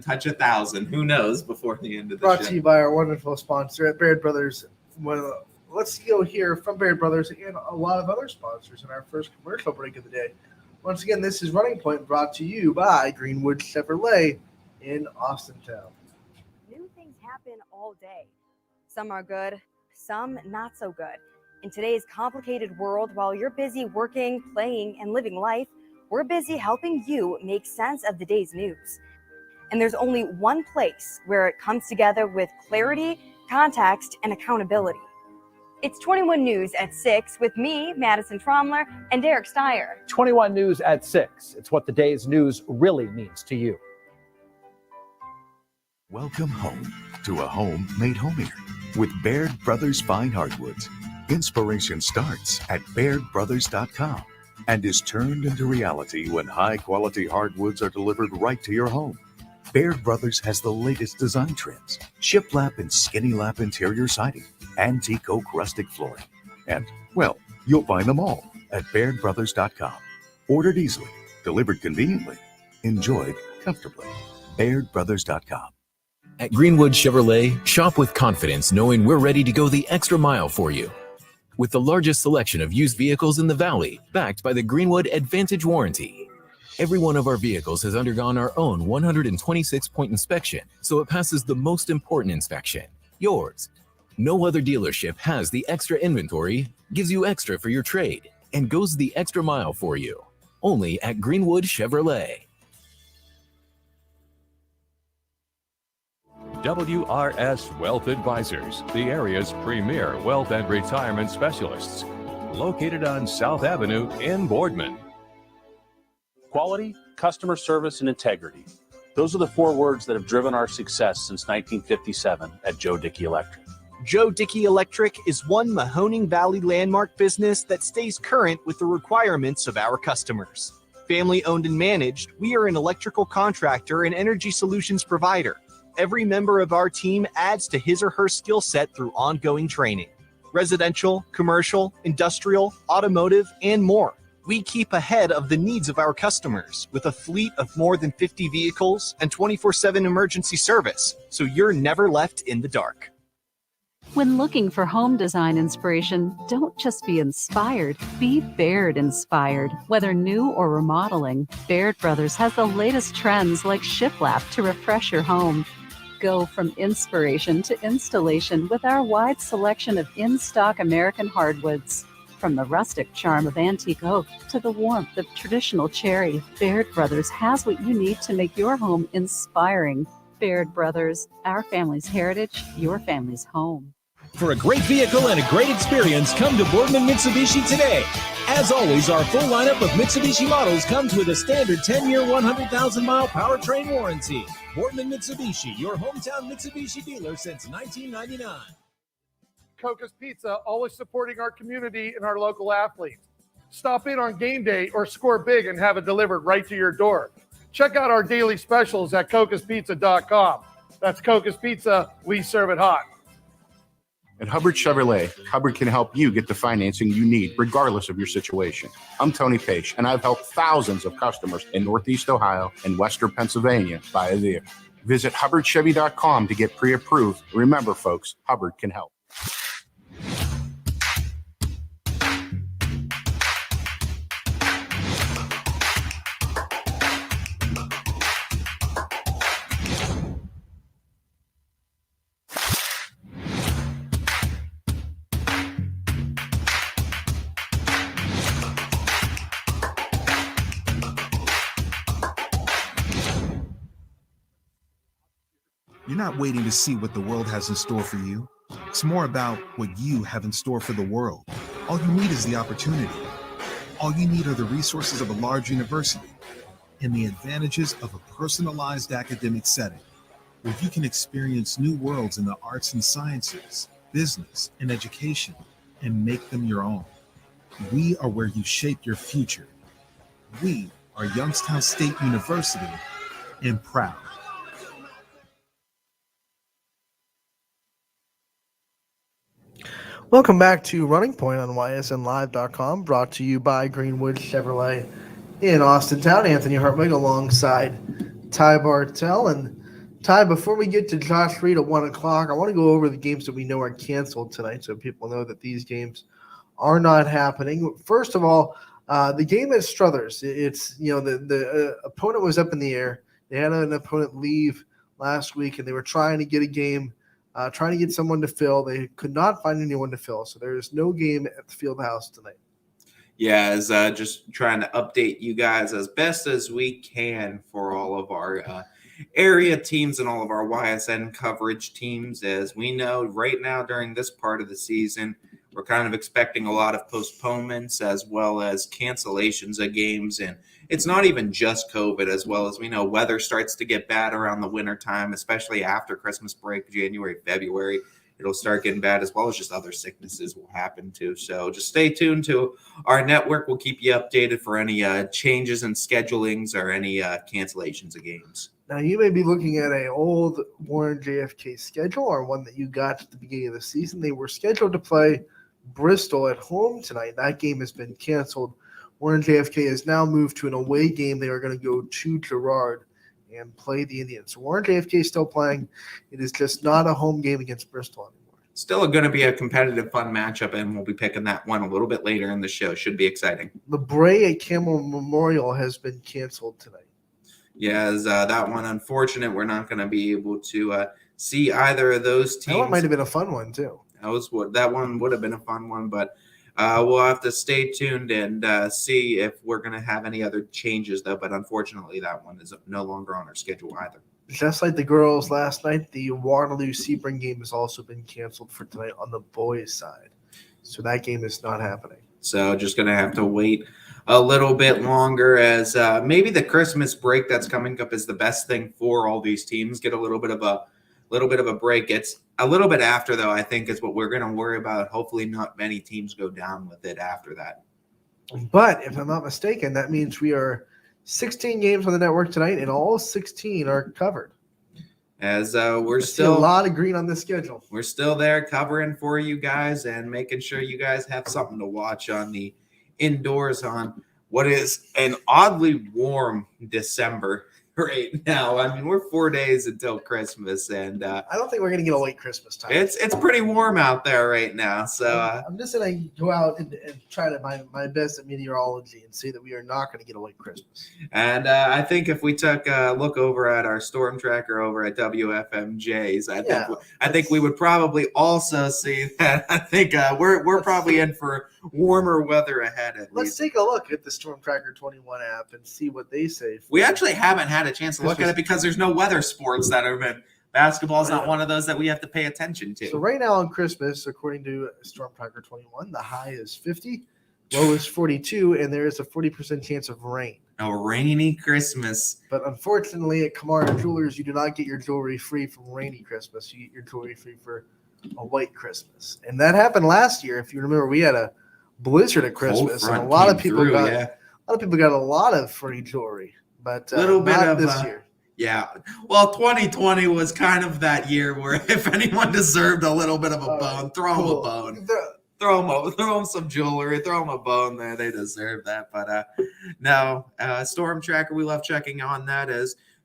touch 1,000. Who knows before the end of the show. Brought to you by our wonderful sponsor at Baird Brothers. Well, let's go hear from Baird Brothers and a lot of other sponsors in our first commercial break of the day. Once again, this is Running Point, brought to you by Greenwood Chevrolet in Austintown. New things happen all day. Some are good, some not so good. In today's complicated world, while you're busy working, playing, and living life, we're busy helping you make sense of the day's news. And there's only one place where it comes together with clarity, context, and accountability. It's 21 News at 6 with me, Madison Tromler, and Derek Steyer. 21 News at 6. It's what the day's news really means to you. Welcome home to a home made homier with Baird Brothers Fine Hardwoods. Inspiration starts at BairdBrothers.com and is turned into reality when high-quality hardwoods are delivered right to your home. Baird Brothers has the latest design trends, shiplap and skinny lap interior siding, antique oak rustic flooring. And, well, you'll find them all at BairdBrothers.com. Ordered easily, delivered conveniently, enjoyed comfortably. BairdBrothers.com. At Greenwood Chevrolet, shop with confidence knowing we're ready to go the extra mile for you. With the largest selection of used vehicles in the Valley, backed by the Greenwood Advantage Warranty. Every one of our vehicles has undergone our own 126-point inspection, so it passes the most important inspection, yours. No other dealership has the extra inventory, gives you extra for your trade, and goes the extra mile for you. Only at Greenwood Chevrolet. WRS Wealth Advisors, the area's premier wealth and retirement specialists. Located on South Avenue in Boardman. Quality, customer service, and integrity. Those are the 4 words that have driven our success since 1957 at Joe Dickey Electric. Joe Dickey Electric is one Mahoning Valley landmark business that stays current with the requirements of our customers. Family owned and managed, we are an electrical contractor and energy solutions provider. Every member of our team adds to his or her skill set through ongoing training. Residential, commercial, industrial, automotive, and more. We keep ahead of the needs of our customers with a fleet of more than 50 vehicles and 24/7 emergency service, so you're never left in the dark. When looking for home design inspiration, don't just be inspired, be Baird inspired. Whether new or remodeling, Baird Brothers has the latest trends like shiplap to refresh your home. Go from inspiration to installation with our wide selection of in-stock American hardwoods. From the rustic charm of antique oak to the warmth of traditional cherry, Baird Brothers has what you need to make your home inspiring. Baird Brothers, our family's heritage, your family's home. For a great vehicle and a great experience, come to Boardman Mitsubishi today. As always, our full lineup of Mitsubishi models comes with a standard 10-year, 100,000-mile powertrain warranty. Boardman Mitsubishi, your hometown Mitsubishi dealer since 1999. Coca's Pizza, always supporting our community and our local athletes. Stop in on game day or score big and have it delivered right to your door. Check out our daily specials at cocaspizza.com. That's Coca's Pizza, we serve it hot. At Hubbard Chevrolet, Hubbard can help you get the financing you need, regardless of your situation. I'm Tony Page, and I've helped thousands of customers in Northeast Ohio and Western Pennsylvania buy a vehicle. Visit HubbardChevy.com to get pre-approved. Remember, folks, Hubbard can help. You're not waiting to see what the world has in store for you. It's more about what you have in store for the world. All you need is the opportunity. All you need are the resources of a large university and the advantages of a personalized academic setting where you can experience new worlds in the arts and sciences, business, and education and make them your own. We are where you shape your future. We are Youngstown State University and proud. Welcome back to Running Point on ysnlive.com, brought to you by Greenwood Chevrolet in Austintown. Anthony Hartwig alongside Ty Bartell. And Ty, before we get to Josh Reed at 1 o'clock, I want to go over the games that we know are canceled tonight so people know that these games are not happening. First of all, the game at Struthers, it's, the opponent was up in the air. They had an opponent leave last week, and they were trying to get a game trying to get someone to fill. They could not find anyone to fill, so there is no game at the field house tonight. Yeah, as just trying to update you guys as best as we can for all of our area teams and all of our YSN coverage teams. As we know right now during this part of the season, we're kind of expecting a lot of postponements as well as cancellations of games. And it's not even just COVID, as well as we know weather starts to get bad around the winter time, especially after Christmas break, January, February. It'll start getting bad, as well as just other sicknesses will happen too. So just stay tuned to our network. We'll keep you updated for any changes in schedulings or any cancellations of games. Now, you may be looking at an old Warren JFK schedule or one that you got at the beginning of the season. They were scheduled to play Bristol at home tonight. That game has been canceled. Warren JFK has now moved to an away game. They are going to go to Girard and play the Indians. So Warren JFK is still playing. It is just not a home game against Bristol anymore. Still going to be a competitive, fun matchup, and we'll be picking that one a little bit later in the show. Should be exciting. The Bray at Campbell Memorial has been canceled tonight. Yeah, that one, unfortunate. We're not going to be able to see either of those teams. That one might have been a fun one, too. That one would have been a fun one, but we'll have to stay tuned and see if we're going to have any other changes, though. But unfortunately, that one is no longer on our schedule either. Just like the girls last night, the Waterloo-Sebring game has also been canceled for tonight on the boys' side. So that game is not happening. So just going to have to wait a little bit longer, as maybe the Christmas break that's coming up is the best thing for all these teams. Get a little bit of a break. It's a little bit after, though, I think is what we're going to worry about. Hopefully not many teams go down with it after that. But if I'm not mistaken, that means we are 16 games on the network tonight, and all 16 are covered. As we're I still see a lot of green on this schedule. We're still there covering for you guys and making sure you guys have something to watch on the indoors on what is an oddly warm December right now. I mean, we're 4 days until Christmas, and I don't think we're going to get a late Christmas time. It's pretty warm out there right now. So I'm just going to go out and try to my best at meteorology and say that we are not going to get a late Christmas. And I think if we took a look over at our storm tracker over at WFMJ's, I think we would probably also see that. I think we're probably in for warmer weather ahead. Let's take a look at the Storm Tracker 21 app and see what they say. We actually haven't had a chance to look at it because there's no weather sports that have been. Basketball is not one of those that we have to pay attention to. So right now on Christmas, according to Storm Tracker 21, the high is 50, low is 42, and there is a 40% chance of rain. A rainy Christmas. But unfortunately, at Kamara Jewelers, you do not get your jewelry free from rainy Christmas. You get your jewelry free for a white Christmas. And that happened last year. If you remember, we had a blizzard at Christmas, and a lot of people got a lot of free jewelry. But not this year. Yeah. Well, 2020 was kind of that year where if anyone deserved a little bit of a bone, throw them a bone. Throw them some jewelry, throw them a bone there. They deserve that. But no, Storm Tracker, we love checking on that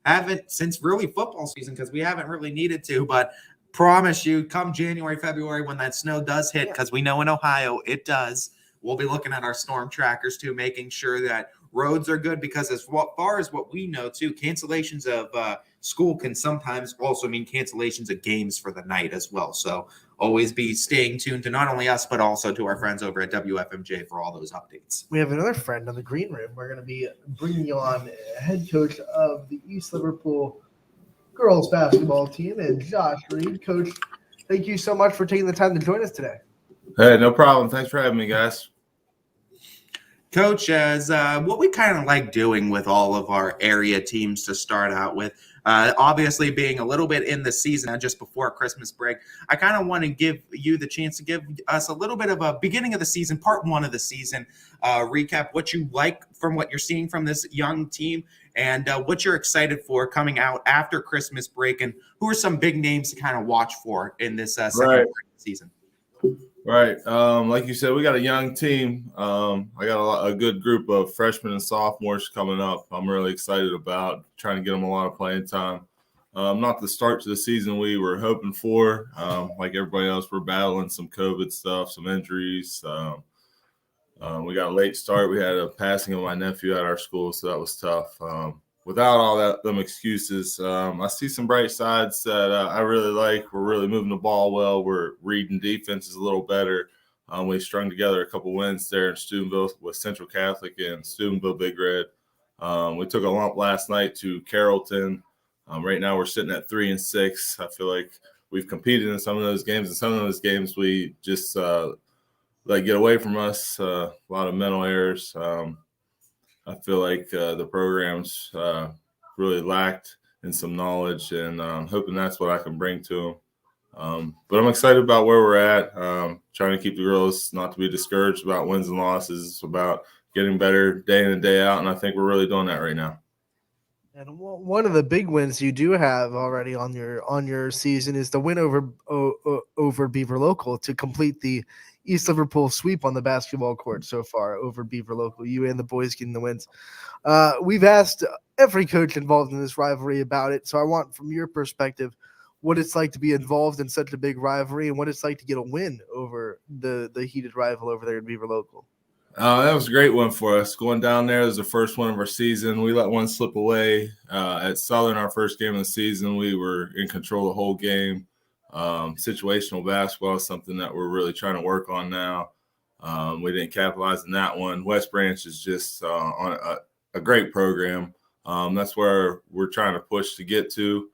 haven't since really football season because we haven't really needed to. But promise you, come January, February, when that snow does hit, because we know in Ohio it does, we'll be looking at our storm trackers too, making sure that roads are good, because as far as what we know too, cancellations of school can sometimes also mean cancellations of games for the night as well. So always be staying tuned to not only us, but also to our friends over at WFMJ for all those updates. We have another friend on the green room. We're going to be bringing on head coach of the East Liverpool girls basketball team, and Josh Reed. Coach, thank you so much for taking the time to join us today. Hey, no problem. Thanks for having me, guys. Coach, as what we kind of like doing with all of our area teams to start out with, obviously being a little bit in the season just before Christmas break, I kind of want to give you the chance to give us a little bit of a beginning of the season, part one of the season recap, what you like from what you're seeing from this young team, and what you're excited for coming out after Christmas break, and who are some big names to kind of watch for in this second season. Right. Like you said, we got a young team. I got a good group of freshmen and sophomores coming up. I'm really excited about trying to get them a lot of playing time. Not the start to the season we were hoping for. Like everybody else, we're battling some COVID stuff, some injuries. We got a late start. We had a passing of my nephew at our school, so that was tough. without all them excuses, I see some bright sides that I really like. We're really moving the ball well. We're reading defenses a little better. We strung together a couple wins there in Steubenville with Central Catholic and Steubenville Big Red. We took a lump last night to Carrollton. Right now we're sitting at 3-6. I feel like we've competed in some of those games, and some of those games we just let get away from us. A lot of mental errors. I feel like the program's really lacked in some knowledge, and I'm hoping that's what I can bring to them. But I'm excited about where we're at, trying to keep the girls not to be discouraged about wins and losses. It's about getting better day in and day out, and I think we're really doing that right now. And one of the big wins you do have already on your season is the win over Beaver Local to complete the East Liverpool sweep on the basketball court so far over Beaver Local. You and the boys getting the wins. We've asked every coach involved in this rivalry about it, so I want from your perspective what it's like to be involved in such a big rivalry and what it's like to get a win over the heated rival over there in Beaver Local. That was a great one for us. Going down there was the first one of our season. We let one slip away. At Southern, our first game of the season, we were in control the whole game. Situational basketball is something that we're really trying to work on now. We didn't capitalize on that one. West Branch is just on a great program. That's where we're trying to push to get to.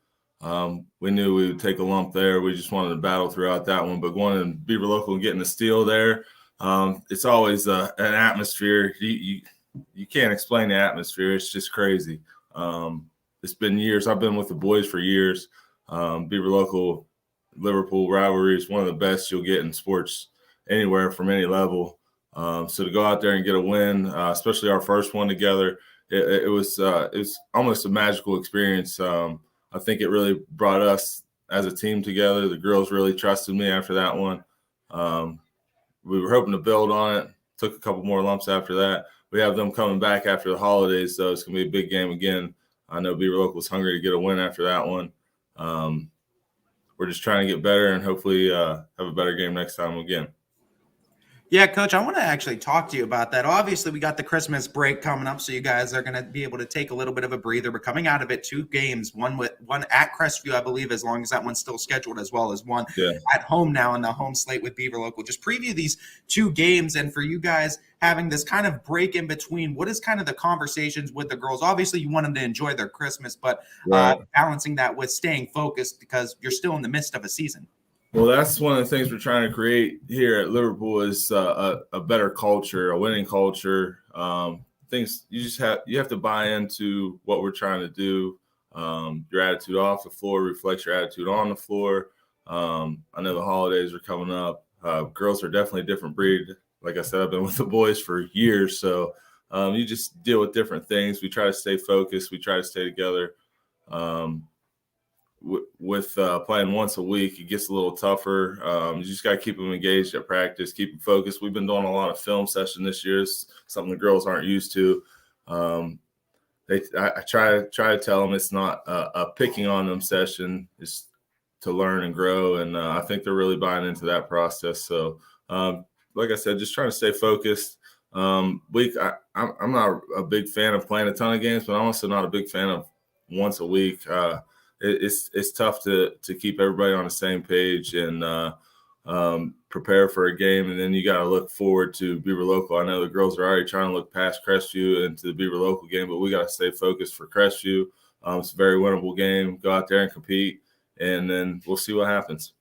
We knew we would take a lump there. We just wanted to battle throughout that one. But going to Beaver Local and getting the steal there, it's always an atmosphere. You can't explain the atmosphere. It's just crazy. It's been years. I've been with the boys for years. Beaver Local Liverpool rivalry is one of the best you'll get in sports anywhere from any level. So to go out there and get a win, especially our first one together, it was almost a magical experience. I think it really brought us as a team together. The girls really trusted me after that one. We were hoping to build on it. Took a couple more lumps after that. We have them coming back after the holidays, so it's going to be a big game again. I know Beaver Local was hungry to get a win after that one. We're just trying to get better and hopefully have a better game next time again. Yeah, Coach, I want to actually talk to you about that. Obviously, we got the Christmas break coming up, so you guys are going to be able to take a little bit of a breather. But coming out of it, 2 games, one at Crestview, I believe, as long as that one's still scheduled, as well as one at home now in the home slate with Beaver Local. Just preview these 2 games, and for you guys having this kind of break in between, what is kind of the conversations with the girls? Obviously, you want them to enjoy their Christmas, but balancing that with staying focused because you're still in the midst of a season. Well, that's one of the things we're trying to create here at Liverpool is a better culture, a winning culture. Things you have to buy into what we're trying to do. Your attitude off the floor reflects your attitude on the floor. I know the holidays are coming up. Girls are definitely a different breed. Like I said, I've been with the boys for years, so you just deal with different things. We try to stay focused. We try to stay together. With playing once a week, it gets a little tougher. You just got to keep them engaged at practice, keep them focused. We've been doing a lot of film session this year. It's something the girls aren't used to. I try to tell them it's not a picking on them session. It's to learn and grow, and I think they're really buying into that process. So, like I said, just trying to stay focused. I'm not a big fan of playing a ton of games, but I'm also not a big fan of once a week. It's tough to keep everybody on the same page and prepare for a game, and then you got to look forward to Beaver Local. I know the girls are already trying to look past Crestview into the Beaver Local game, but we got to stay focused for Crestview. It's a very winnable game. Go out there and compete, and then we'll see what happens.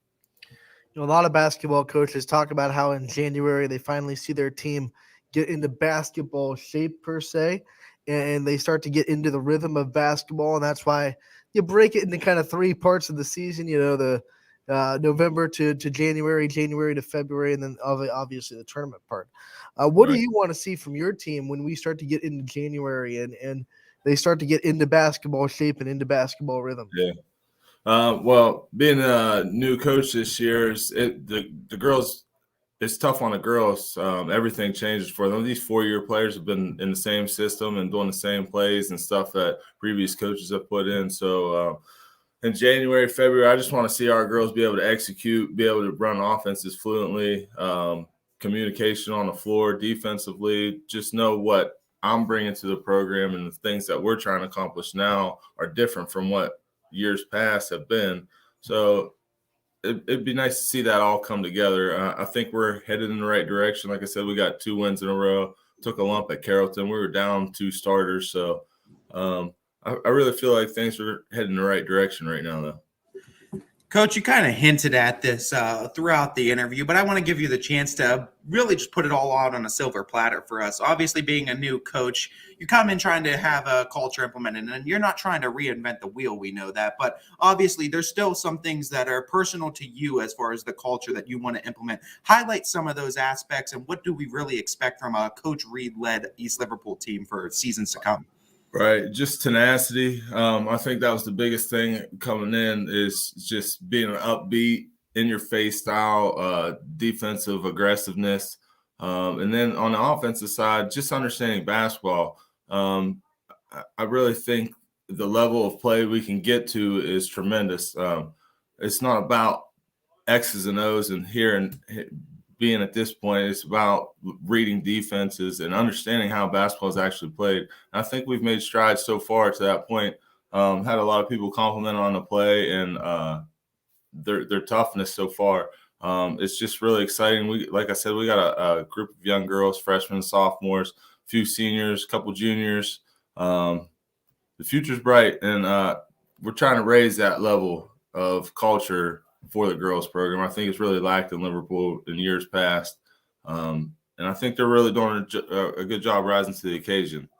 A lot of basketball coaches talk about how in January they finally see their team get into basketball shape per se, and they start to get into the rhythm of basketball, and that's why you break it into kind of 3 parts of the season, the November to January, January to February, and then obviously the tournament part. What do you want to see from your team when we start to get into January and they start to get into basketball shape and into basketball rhythm? Yeah. Well, being a new coach this year, the girls, it's tough on the girls. Everything changes for them. These 4-year players have been in the same system and doing the same plays and stuff that previous coaches have put in. So in January, February, I just want to see our girls be able to execute, be able to run offenses fluently, communication on the floor, defensively, just know what I'm bringing to the program and the things that we're trying to accomplish now are different from what years past have been. So it'd be nice to see that all come together. I think we're headed in the right direction. Like I said, we got 2 wins in a row. Took a lump at Carrollton. We were down 2 starters. So I really feel like things are heading in the right direction right now, though. Coach, you kind of hinted at this throughout the interview, but I want to give you the chance to really just put it all out on a silver platter for us. Obviously, being a new coach, you come in trying to have a culture implemented, and you're not trying to reinvent the wheel. We know that, but obviously there's still some things that are personal to you as far as the culture that you want to implement. Highlight some of those aspects, and what do we really expect from a Coach Reed-led East Liverpool team for seasons to come? Right, just tenacity. I think that was the biggest thing coming in, is just being an upbeat, in-your-face style, defensive aggressiveness. And then on the offensive side, just understanding basketball. I really think the level of play we can get to is tremendous. It's not about X's and O's and here and being at this point. It's about reading defenses and understanding how basketball is actually played. And I think we've made strides so far to that point. Had a lot of people compliment on the play and their toughness so far. It's just really exciting. Like I said, we got a group of young girls, freshmen, sophomores, a few seniors, a couple juniors. The future's bright, and we're trying to raise that level of culture for the girls program. I think it's really lacked in Liverpool in years past. And I think they're really doing a good job rising to the occasion.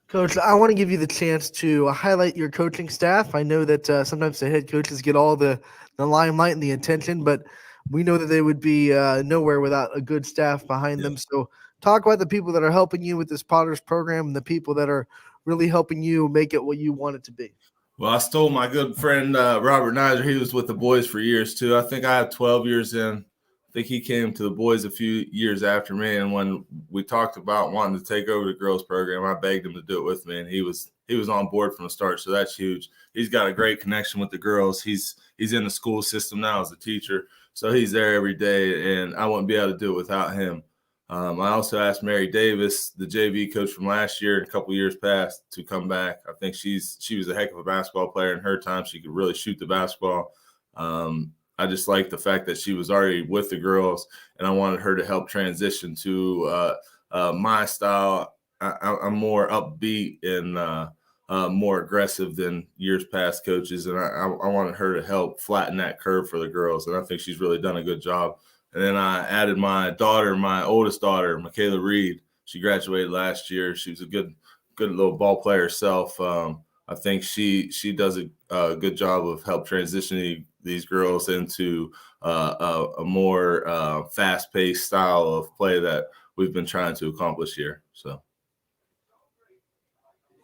Coach, I want to give you the chance to highlight your coaching staff. I know that sometimes the head coaches get all the limelight and the attention, but we know that they would be nowhere without a good staff behind them. So talk about the people that are helping you with this Potters program and the people that are really helping you make it what you want it to be. Well, I stole my good friend Robert Nizer. He was with the boys for years too. I think I had 12 years in. I think he came to the boys a few years after me. And when we talked about wanting to take over the girls program, I begged him to do it with me, and he was on board from the start. So that's huge. He's got a great connection with the girls. He's in the school system now as a teacher, so he's there every day, and I wouldn't be able to do it without him. I also asked Mary Davis, the JV coach from last year and a couple years past, to come back. I think she was a heck of a basketball player in her time. She could really shoot the basketball. I just liked the fact that she was already with the girls, and I wanted her to help transition to my style. I'm more upbeat and more aggressive than years past coaches, and I wanted her to help flatten that curve for the girls, and I think she's really done a good job. And then I added my oldest daughter, Michaela Reed. She graduated last year. She was a good little ball player herself. I think she does a good job of help transitioning these girls into a more fast-paced style of play that we've been trying to accomplish here. So.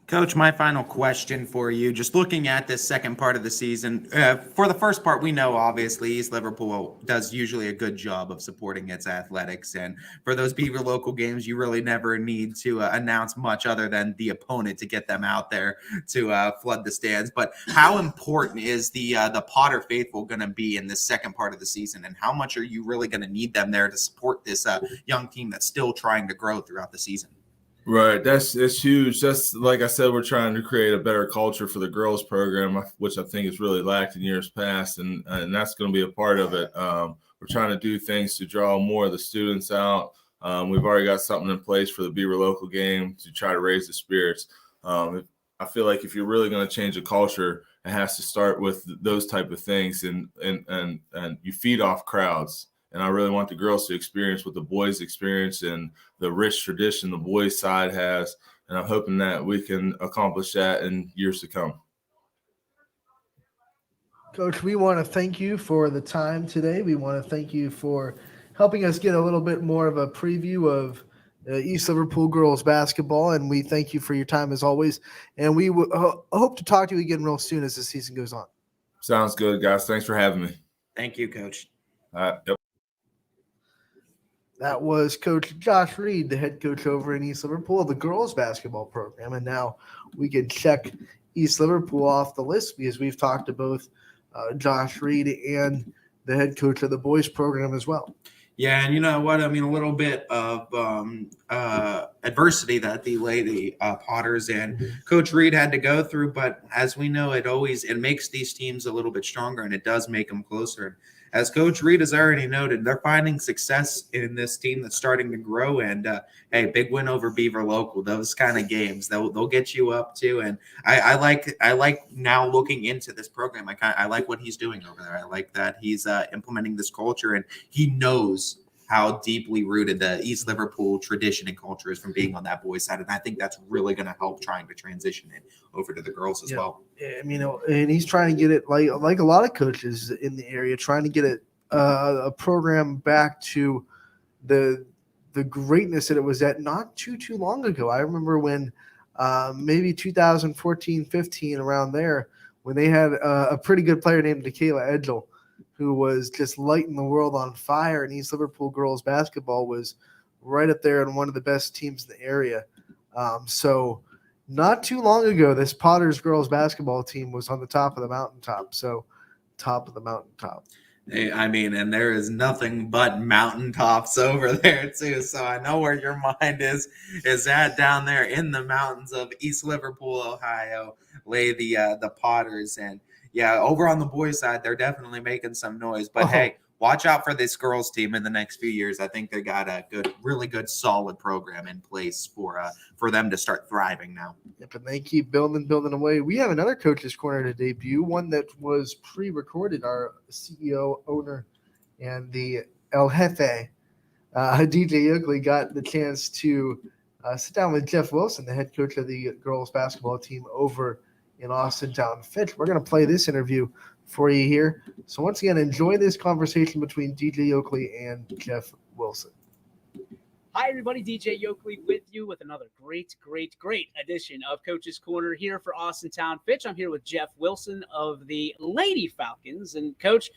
Coach, my final question for you, just looking at this second part of the season, for the first part, we know obviously East Liverpool does usually a good job of supporting its athletics. And for those Beaver local games, you really never need to announce much other than the opponent to get them out there to flood the stands. But how important is the Potter faithful going to be in this second part of the season? And how much are you really going to need them there to support this young team that's still trying to grow throughout the season? Right. That's huge. That's, like I said, we're trying to create a better culture for the girls program, which I think is really lacked in years past. And that's going to be a part of it. We're trying to do things to draw more of the students out. We've already got something in place for the Beaver local game to try to raise the spirits. I feel like if you're really going to change a culture, it has to start with those type of things, and you feed off crowds. And I really want the girls to experience what the boys experience and the rich tradition the boys side has. And I'm hoping that we can accomplish that in years to come. Coach, we want to thank you for the time today. We want to thank you for helping us get a little bit more of a preview of East Liverpool girls basketball. And we thank you for your time as always. And we hope to talk to you again real soon as the season goes on. Sounds good, guys. Thanks for having me. Thank you, Coach. Yep. That was Coach Josh Reed, the head coach over in East Liverpool, the girls basketball program. And now we can check East Liverpool off the list because we've talked to both Josh Reed and the head coach of the boys program as well. Yeah, and you know what? I mean, a little bit of adversity that the Lady Potters and Coach Reed had to go through, but as we know, it makes these teams a little bit stronger, and it does make them closer. As Coach Reed has already noted, they're finding success in this team that's starting to grow. And hey, big win over Beaver Local. Those kind of games they'll get you up to. And I like now looking into this program. I like what he's doing over there. I like that he's implementing this culture, and he knows how deeply rooted the East Liverpool tradition and culture is from being on that boys' side. And I think that's really going to help trying to transition it over to the girls as well. And, and he's trying to get it like a lot of coaches in the area, trying to get it a program back to the greatness that it was at not too long ago. I remember when maybe 2014, 15, around there, when they had a pretty good player named Dickey Electric, who was just lighting the world on fire, and East Liverpool girls basketball was right up there and one of the best teams in the area. So not too long ago, this Potters girls basketball team was on the top of the mountaintop. So top of the mountaintop. I mean, and there is nothing but mountaintops over there too. So I know where your mind is at down there in the mountains of East Liverpool, Ohio. Lay the Potters. And yeah, over on the boys' side, they're definitely making some noise. But hey, watch out for this girls' team in the next few years. I think they got a really good, solid program in place for them to start thriving now. Yep, and they keep building away. We have another Coach's Corner to debut, one that was pre-recorded. Our CEO, owner, and the El Jefe, DJ Oakley, got the chance to sit down with Jeff Wilson, the head coach of the girls' basketball team over in Austintown Fitch. We're going to play this interview for you here. So once again, enjoy this conversation between DJ Oakley and Jeff Wilson. Hi, everybody. DJ Oakley with you with another great edition of Coach's Corner here for Austintown Fitch. I'm here with Jeff Wilson of the Lady Falcons. And Coach,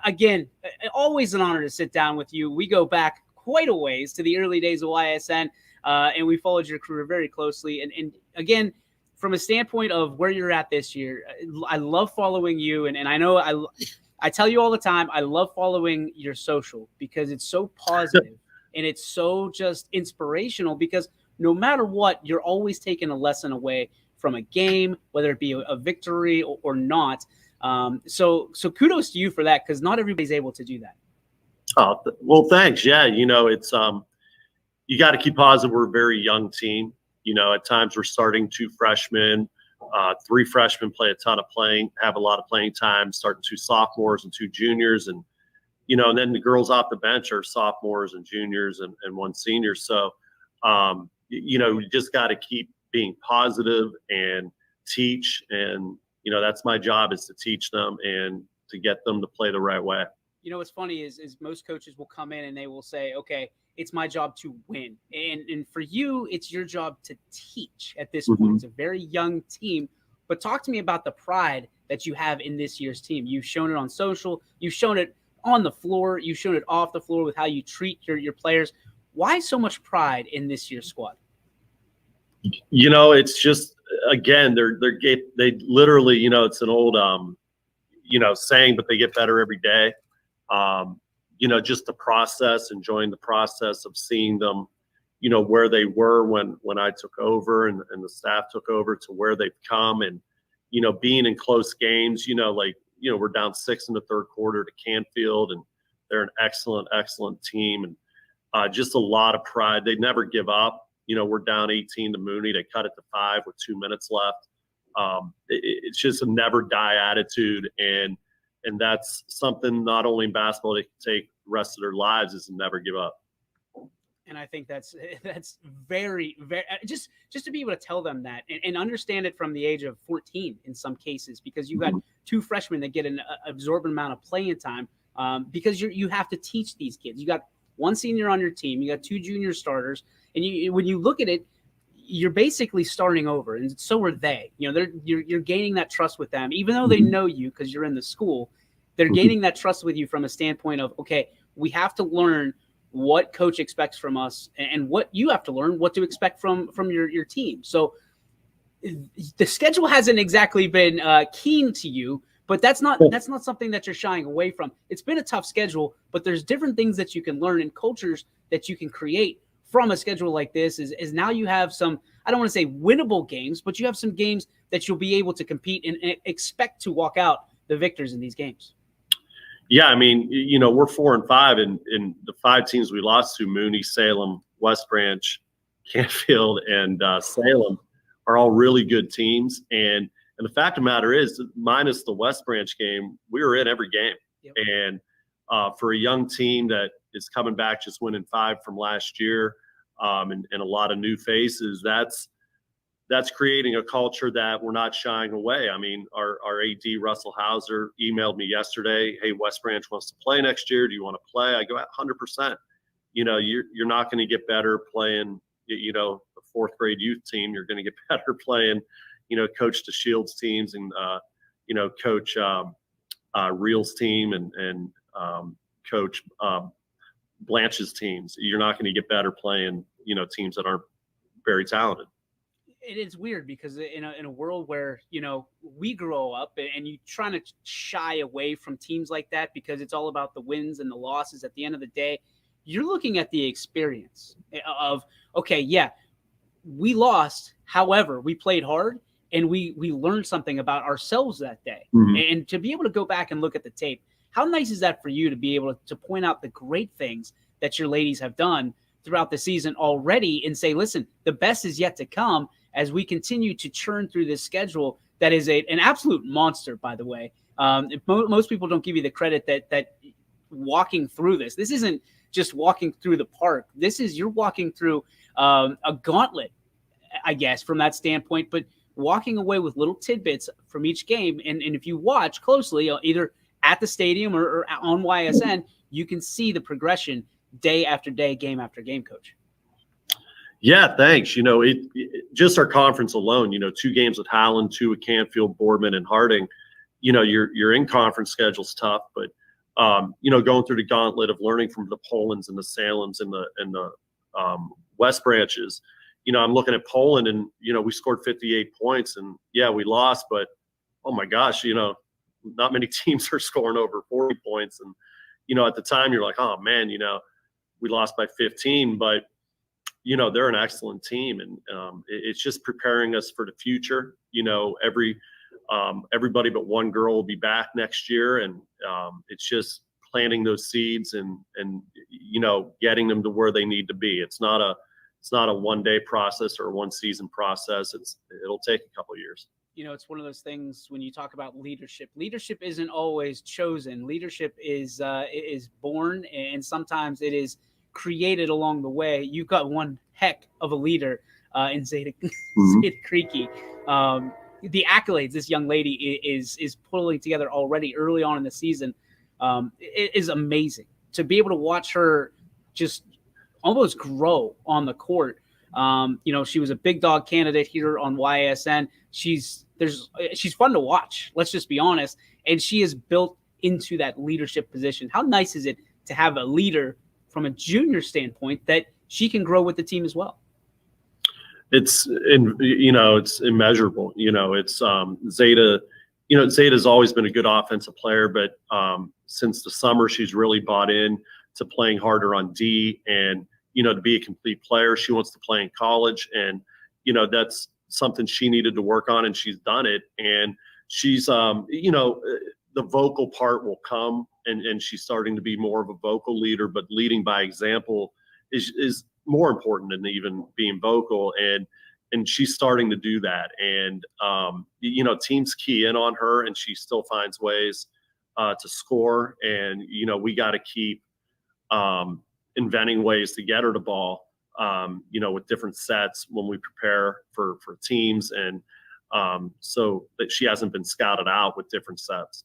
again, always an honor to sit down with you. We go back quite a ways to the early days of YSN, and we followed your career very closely. And again, from a standpoint of where you're at this year, I love following you. And I know I tell you all the time, I love following your social because it's so positive and it's so just inspirational, because no matter what, you're always taking a lesson away from a game, whether it be a victory or not. So kudos to you for that, because not everybody's able to do that. Oh, well, thanks. Yeah. It's, you got to keep positive. We're a very young team. At times we're starting 2 freshmen, 3 freshmen have a lot of playing time, starting 2 sophomores and 2 juniors. And, and then the girls off the bench are sophomores and juniors and 1 senior. So, we just got to keep being positive and teach. And, that's my job, is to teach them and to get them to play the right way. What's funny is most coaches will come in and they will say, okay, it's my job to win. And for you, it's your job to teach at this point. It's a very young team. But talk to me about the pride that you have in this year's team. You've shown it on social. You've shown it on the floor. You've shown it off the floor with how you treat your players. Why so much pride in this year's squad? It's just, again, they literally, it's an old, saying, but they get better every day. Just the process, enjoying the process of seeing them, where they were when I took over and the staff took over to where they've come, and, being in close games, we're down 6 in the third quarter to Canfield, and they're an excellent team, and just a lot of pride. They never give up. We're down 18 to Mooney. They cut it to 5 with 2 minutes left. It's just a never die attitude. And that's something not only in basketball they can take the rest of their lives, is to never give up. And I think that's very, very just to be able to tell them that and understand it from the age of 14 in some cases, because you've got 2 freshmen that get an absorbent amount of playing time, because you have to teach these kids. You got 1 senior on your team, you got 2 junior starters, and when you look at it, you're basically starting over, and so are they. You're gaining that trust with them, even though they know you because you're in the school. They're gaining that trust with you from a standpoint of, okay, we have to learn what coach expects from us, and what you have to learn what to expect from your team. So the schedule hasn't exactly been keen to you, But that's not something that you're shying away from. It's been a tough schedule, but there's different things that you can learn and cultures that you can create from a schedule like this. Is now you have some, I don't want to say winnable games, but you have some games that you'll be able to compete and expect to walk out the victors in these games. Yeah, I mean, we're 4-5, and the 5 teams we lost to, Mooney, Salem, West Branch, Canfield, and Salem, are all really good teams. And the fact of the matter is, minus the West Branch game, we were in every game. Yep. And for a young team that is coming back, just winning 5 from last year, and a lot of new faces, that's creating a culture that we're not shying away. I mean, our AD, Russell Hauser, emailed me yesterday, hey, West Branch wants to play next year. Do you want to play? I go, 100%. You're not going to get better playing, the 4th grade youth team. You're going to get better playing, Coach DeShields teams and, Coach Reel's team and Coach Blanche's teams. You're not going to get better playing, teams that aren't very talented. It is weird because in a world where, we grow up and you trying to shy away from teams like that because it's all about the wins and the losses at the end of the day, you're looking at the experience of, okay, yeah, we lost. However, we played hard and we learned something about ourselves that day. Mm-hmm. And to be able to go back and look at the tape, how nice is that for you to be able to point out the great things that your ladies have done throughout the season already and say, listen, the best is yet to come as we continue to churn through this schedule that is an absolute monster, by the way. Most people don't give you the credit that walking through this isn't just walking through the park. You're walking through a gauntlet, I guess, from that standpoint, but walking away with little tidbits from each game. And if you watch closely, either at the stadium or on YSN, you can see the progression day after day, game after game, Coach. Yeah, thanks. Just our conference alone, 2 games at Highland, 2 at Canfield, Boardman, and Harding. Your in-conference schedule's tough, but going through the gauntlet of learning from the Polands and the Salems and the West Branches. I'm looking at Poland, and we scored 58 points, and yeah, we lost, but oh my gosh, not many teams are scoring over 40 points, and at the time you're like, oh man, we lost by 15, but they're an excellent team, and it's just preparing us for the future. Everybody but one girl will be back next year, and it's just planting those seeds and getting them to where they need to be. It's not a one-day process or a one-season process. It'll take a couple of years. It's one of those things when you talk about leadership. Leadership isn't always chosen. Leadership is born, and sometimes it is created along the way. You've got one heck of a leader in Zeta Creaky. The accolades this young lady is pulling together already early on in the season it is amazing to be able to watch her just almost grow on the court. She was a big dog candidate here on YSN. She's fun to watch. Let's just be honest. And she is built into that leadership position. How nice is it to have a leader from a junior standpoint that she can grow with the team as well? It's immeasurable. It's Zeta. Zeta's always been a good offensive player, but since the summer, she's really bought in to playing harder on D and, to be a complete player. She wants to play in college, and, that's something she needed to work on, and she's done it. And she's, the vocal part will come, and she's starting to be more of a vocal leader, but leading by example is more important than even being vocal. And she's starting to do that. And, teams key in on her, and she still finds ways to score. And, we got to keep inventing ways to get her the ball, with different sets when we prepare for teams. And so that she hasn't been scouted out with different sets.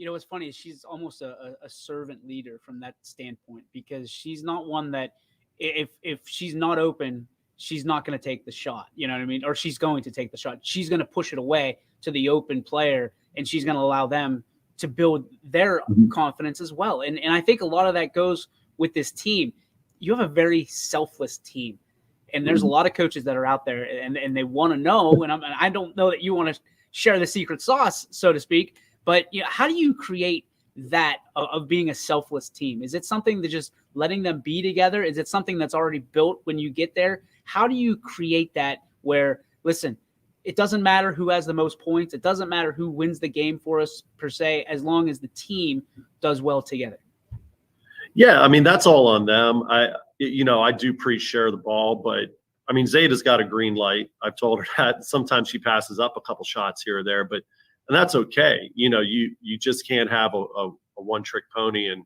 What's funny is she's almost a servant leader from that standpoint, because she's not one that if she's not open, she's not going to take the shot. You know what I mean? Or she's going to take the shot. She's going to push it away to the open player, and she's going to allow them to build their confidence as well. And I think a lot of that goes with this team. You have a very selfless team, and there's a lot of coaches that are out there and they want to know, and I don't know that you want to share the secret sauce, so to speak, But how do you create that of being a selfless team? Is it something that just letting them be together? Is it something that's already built when you get there? How do you create that where, listen, it doesn't matter who has the most points. It doesn't matter who wins the game for us per se, as long as the team does well together. Yeah, I mean, that's all on them. I do pre-share the ball, but I mean, Zeta's got a green light. I've told her that. Sometimes she passes up a couple shots here or there, and that's okay. You just can't have a one-trick pony and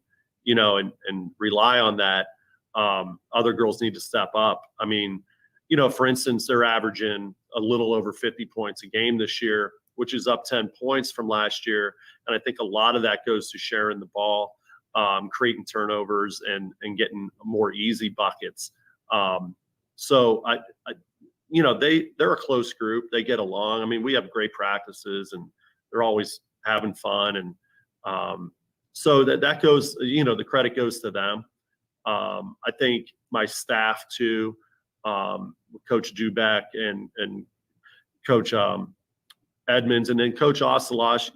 rely on that. Other girls need to step up. I mean, for instance, they're averaging a little over 50 points a game this year, which is up 10 points from last year. And I think a lot of that goes to sharing the ball, creating turnovers and getting more easy buckets. So they're a close group. They get along. I mean, we have great practices and they're always having fun. And so that goes, the credit goes to them. I think my staff too, Coach Dubeck and Coach Edmonds, and then Coach Osalash,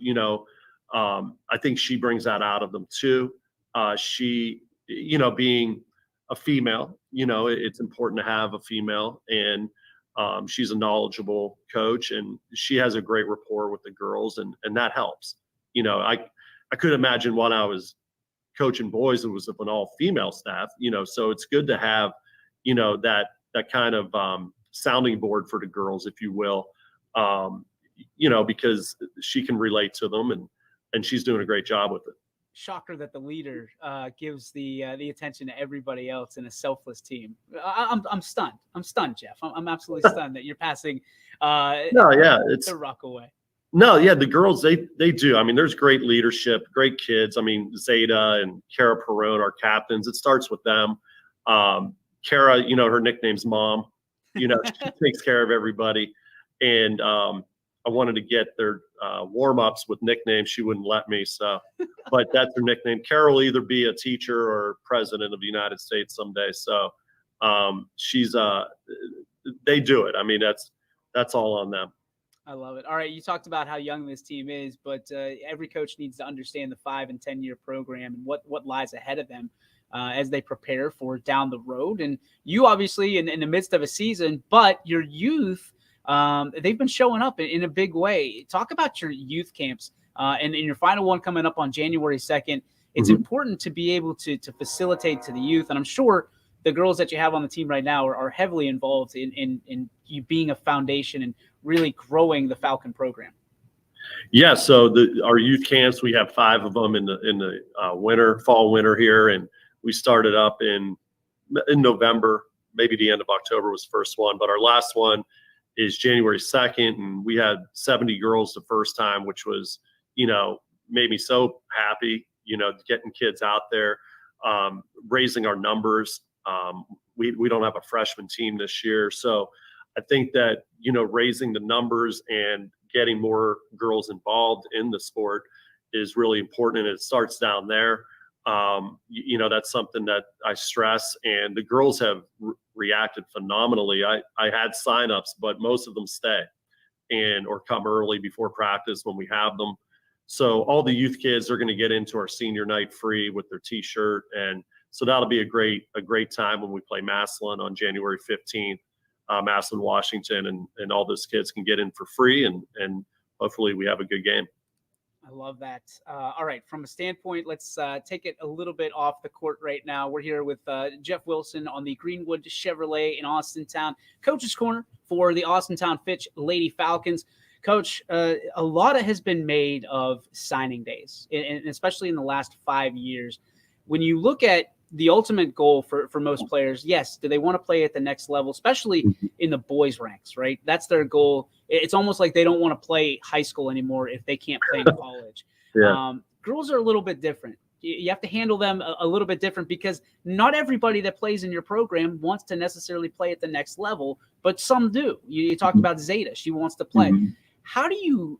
I think she brings that out of them too. She, being a female, it's important to have a female, and she's a knowledgeable coach, and she has a great rapport with the girls, and that helps. I could imagine when I was coaching boys, it was an all-female staff, so it's good to have, that kind of sounding board for the girls, if you will, because she can relate to them, and she's doing a great job with it. Shocker that the leader gives the attention to everybody else in a selfless team. I'm stunned. I'm stunned, Jeff. I'm absolutely stunned that you're passing the rock away. No, yeah, the girls, they do. I mean, there's great leadership, great kids. I mean, Zeta and Kara Perone, our captains, it starts with them. Kara, her nickname's Mom. She takes care of everybody. And I wanted to get their warm-ups with nicknames. She wouldn't let me, but that's her nickname. Kara will either be a teacher or president of the United States someday. So they do it. I mean, that's all on them. I love it. All right, you talked about how young this team is, but every coach needs to understand the 5- and 10-year program and what lies ahead of them as they prepare for down the road. And you obviously in the midst of a season, but your youth, they've been showing up in a big way. Talk about your youth camps and in your final one coming up on January 2nd. It's important to be able to facilitate to the youth. And I'm sure the girls that you have on the team right now are heavily involved in you being a foundation and really growing the Falcon program. Yeah. So our youth camps, we have 5 of them in the fall winter here. And we started up in November, maybe the end of October was the first one, but our last one is January 2nd. And we had 70 girls the first time, which was, made me so happy, getting kids out there, raising our numbers. We don't have a freshman team this year. So I think that, raising the numbers and getting more girls involved in the sport is really important. And it starts down there. That's something that I stress, and the girls have reacted phenomenally. I had signups, but most of them stay or come early before practice when we have them. So all the youth kids are going to get into our senior night free with their T-shirt. And so that'll be a great time when we play Massillon on January 15th, Massillon, Washington, and all those kids can get in for free, and hopefully we have a good game. I love that. All right, from a standpoint, let's take it a little bit off the court right now. We're here with Jeff Wilson on the Greenwood Chevrolet in Austintown, Coach's Corner for the Austintown Fitch Lady Falcons. Coach, a lot has been made of signing days, and especially in the last 5 years. When you look at the ultimate goal for most players, yes, do they want to play at the next level, especially in the boys' ranks, right? That's their goal. It's almost like they don't want to play high school anymore if they can't play in college. Yeah. Girls are a little bit different. You have to handle them a little bit different because not everybody that plays in your program wants to necessarily play at the next level, but some do. You talked about Zeta. She wants to play. How do you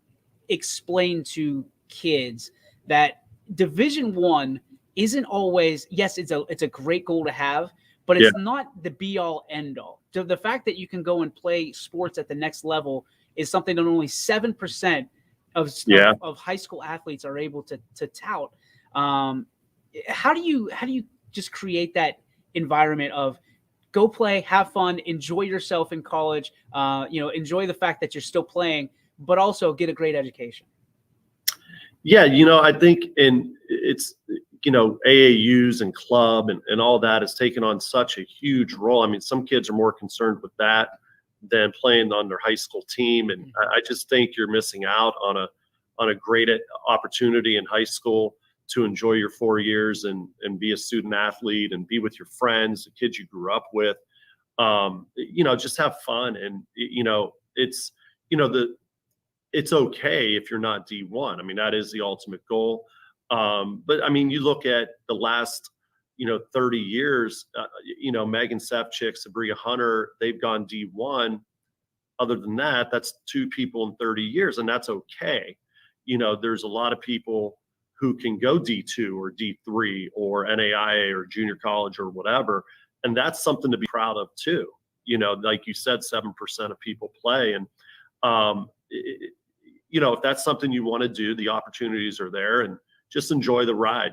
explain to kids that Division I isn't always, yes, it's a great goal to have, but it's not the be all end all. So the fact that you can go and play sports at the next level is something that only 7% of stuff of high school athletes are able to tout. How do you just create that environment of go play, have fun, enjoy yourself in college, enjoy the fact that you're still playing, but also get a great education? Yeah, I think it's AAUs and club and all that has taken on such a huge role. I mean, some kids are more concerned with that than playing on their high school team. And I just think you're missing out on a great opportunity in high school to enjoy your 4 years and be a student athlete and be with your friends, the kids you grew up with, just have fun. And, it's okay if you're not D1. I mean, that is the ultimate goal. But I mean, you look at the last, 30 years, Megan Sefcik, Sabria Hunter, they've gone D1. Other than that, that's 2 people in 30 years, and that's okay. There's a lot of people who can go D2 or D3 or NAIA or junior college or whatever, and that's something to be proud of too. Like you said, 7% of people play, and if that's something you want to do, the opportunities are there, and just enjoy the ride.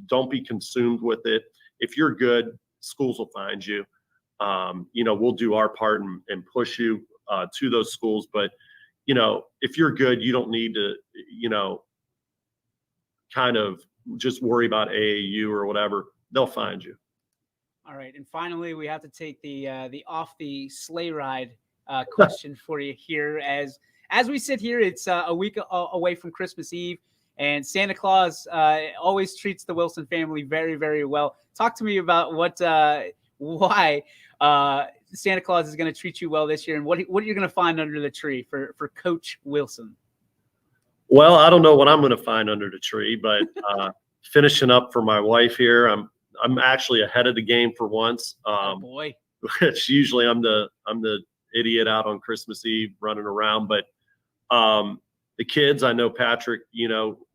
Don't be consumed with it. If you're good, schools will find you. We'll do our part and push you to those schools. But, if you're good, you don't need to, kind of just worry about AAU or whatever. They'll find you. All right. And finally, we have to take the off the sleigh ride question for you here. As we sit here, it's a week away from Christmas Eve, and Santa Claus always treats the Wilson family very, very well. Talk to me about why Santa Claus is going to treat you well this year, and what are you going to find under the tree for Coach Wilson? Well, I don't know what I'm going to find under the tree, but finishing up for my wife here, I'm actually ahead of the game for once. Oh boy! Which usually I'm the idiot out on Christmas Eve running around, but the kids, I know Patrick,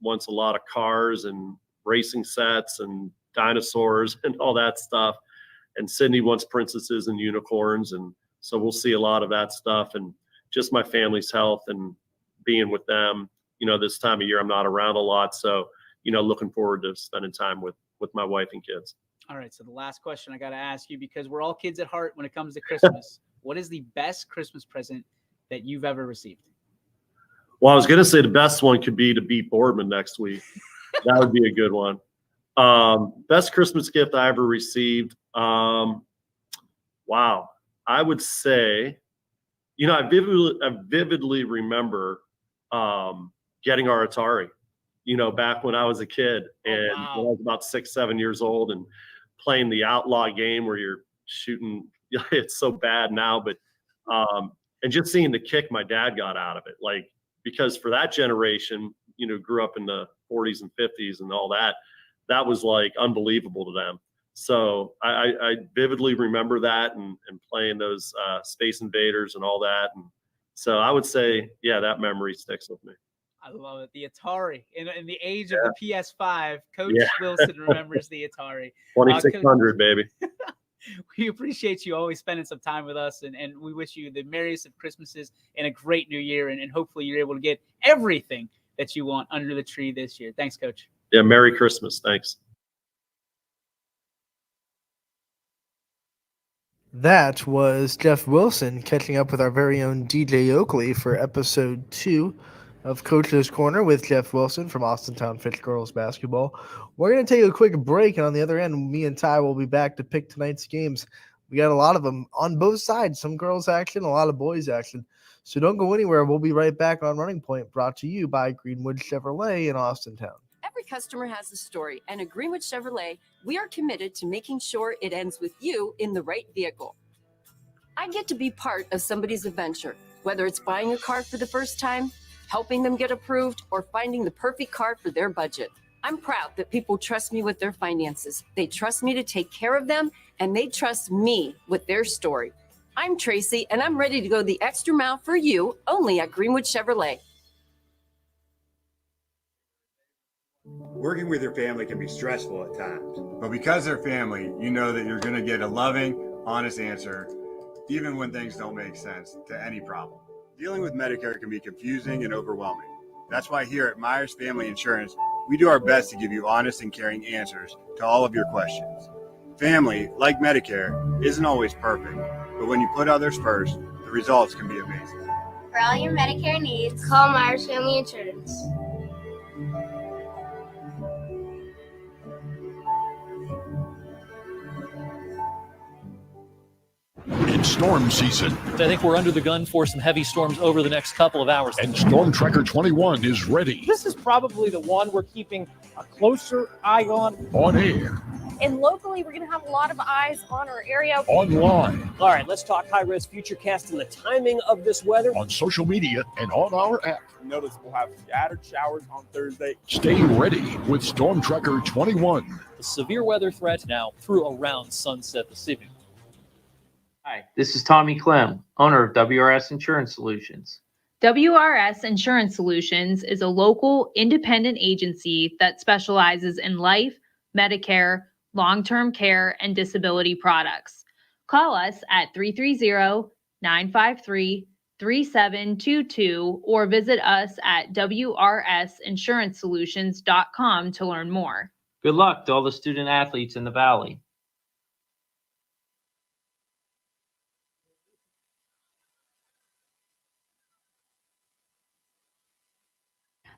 wants a lot of cars and racing sets and dinosaurs and all that stuff, and Sydney wants princesses and unicorns, and so we'll see a lot of that stuff, and just my family's health and being with them. This time of year I'm not around a lot, so looking forward to spending time with my wife and kids. All right, so the last question I got to ask you, because we're all kids at heart when it comes to Christmas. What is the best Christmas present that you've ever received? Well, I was going to say the best one could be to beat Boardman next week. That would be a good one. Best Christmas gift I ever received. Wow. I would say, I vividly remember getting our Atari, back when I was a kid, and when I was about 6-7 years old, and playing the outlaw game where you're shooting. It's so bad now, but and just seeing the kick my dad got out of it, because for that generation, grew up in the 40s and 50s and all that, that was unbelievable to them. So I vividly remember that and playing those Space Invaders and all that. And so I would say, yeah, that memory sticks with me. I love it. The Atari. In the age of the PS5, Coach Wilson remembers the Atari. 2600, baby. We appreciate you always spending some time with us, and we wish you the merriest of Christmases and a great new year, and hopefully you're able to get everything that you want under the tree this year. Thanks, Coach. Yeah, Merry Christmas. Thanks. That was Jeff Wilson catching up with our very own DJ Oakley for episode 2 of Coach's Corner with Jeff Wilson from Austintown Fitch Girls Basketball. We're going to take a quick break, and on the other end, me and Ty will be back to pick tonight's games. We got a lot of them on both sides, some girls action, a lot of boys action. So don't go anywhere. We'll be right back on Running Point, brought to you by Greenwood Chevrolet in Austintown. Every customer has a story, and at Greenwood Chevrolet, we are committed to making sure it ends with you in the right vehicle. I get to be part of somebody's adventure, whether it's buying a car for the first time, helping them get approved, or finding the perfect car for their budget. I'm proud that people trust me with their finances. They trust me to take care of them, and they trust me with their story. I'm Tracy, and I'm ready to go the extra mile for you, only at Greenwood Chevrolet. Working with your family can be stressful at times, but because they're family, you know that you're going to get a loving, honest answer, even when things don't make sense to any problem. Dealing with Medicare can be confusing and overwhelming. That's why here at Myers Family Insurance, we do our best to give you honest and caring answers to all of your questions. Family, like Medicare, isn't always perfect, but when you put others first, the results can be amazing. For all your Medicare needs, call Myers Family Insurance. It's storm season. I think we're under the gun for some heavy storms over the next couple of hours. And Storm Tracker 21 is ready. This is probably the one we're keeping a closer eye on. On air, And locally, we're going to have a lot of eyes on our area. online, All right, let's talk high-risk futurecast and the timing of this weather. on social media, and on our app. Notice we'll have scattered showers on Thursday. Stay ready with Storm Tracker 21. The severe weather threat now through around sunset this evening. Hi, this is Tommy Clem, owner of WRS Insurance Solutions. WRS Insurance Solutions is a local independent agency that specializes in life, Medicare, long-term care, and disability products. Call us at 330-953-3722 or visit us at wrsinsurancesolutions.com to learn more. Good luck to all the student athletes in the Valley.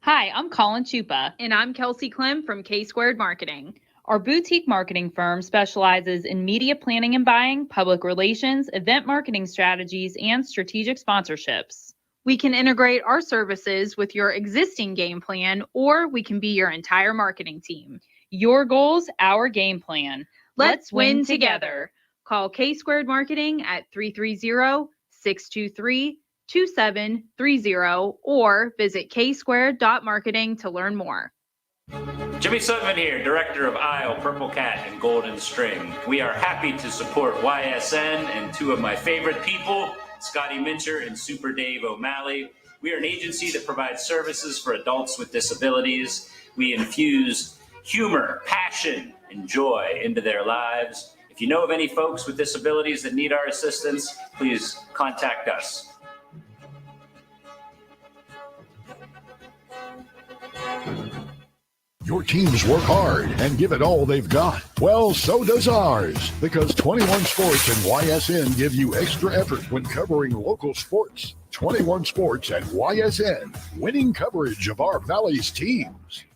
Hi, I'm Colin Chupa. And I'm Kelsey Clem from K-Squared Marketing. Our boutique marketing firm specializes in media planning and buying, public relations, event marketing strategies, and strategic sponsorships. We can integrate our services with your existing game plan, or we can be your entire marketing team. Your goals, our game plan. Let's win together. Call K-Squared Marketing at 330-623-2730 or visit ksquared.marketing to learn more. Jimmy Sutton here, Director of Isle, Purple Cat, and Golden String. We are happy to support YSN and two of my favorite people, Scotty Mincher and Super Dave O'Malley. We are an agency that provides services for adults with disabilities. We infuse humor, passion, and joy into their lives. If you know of any folks with disabilities that need our assistance, please contact us. Your teams work hard and give it all they've got. Well, so does ours, because 21 Sports and YSN give you extra effort when covering local sports. 21 Sports and YSN, winning coverage of our Valley's teams.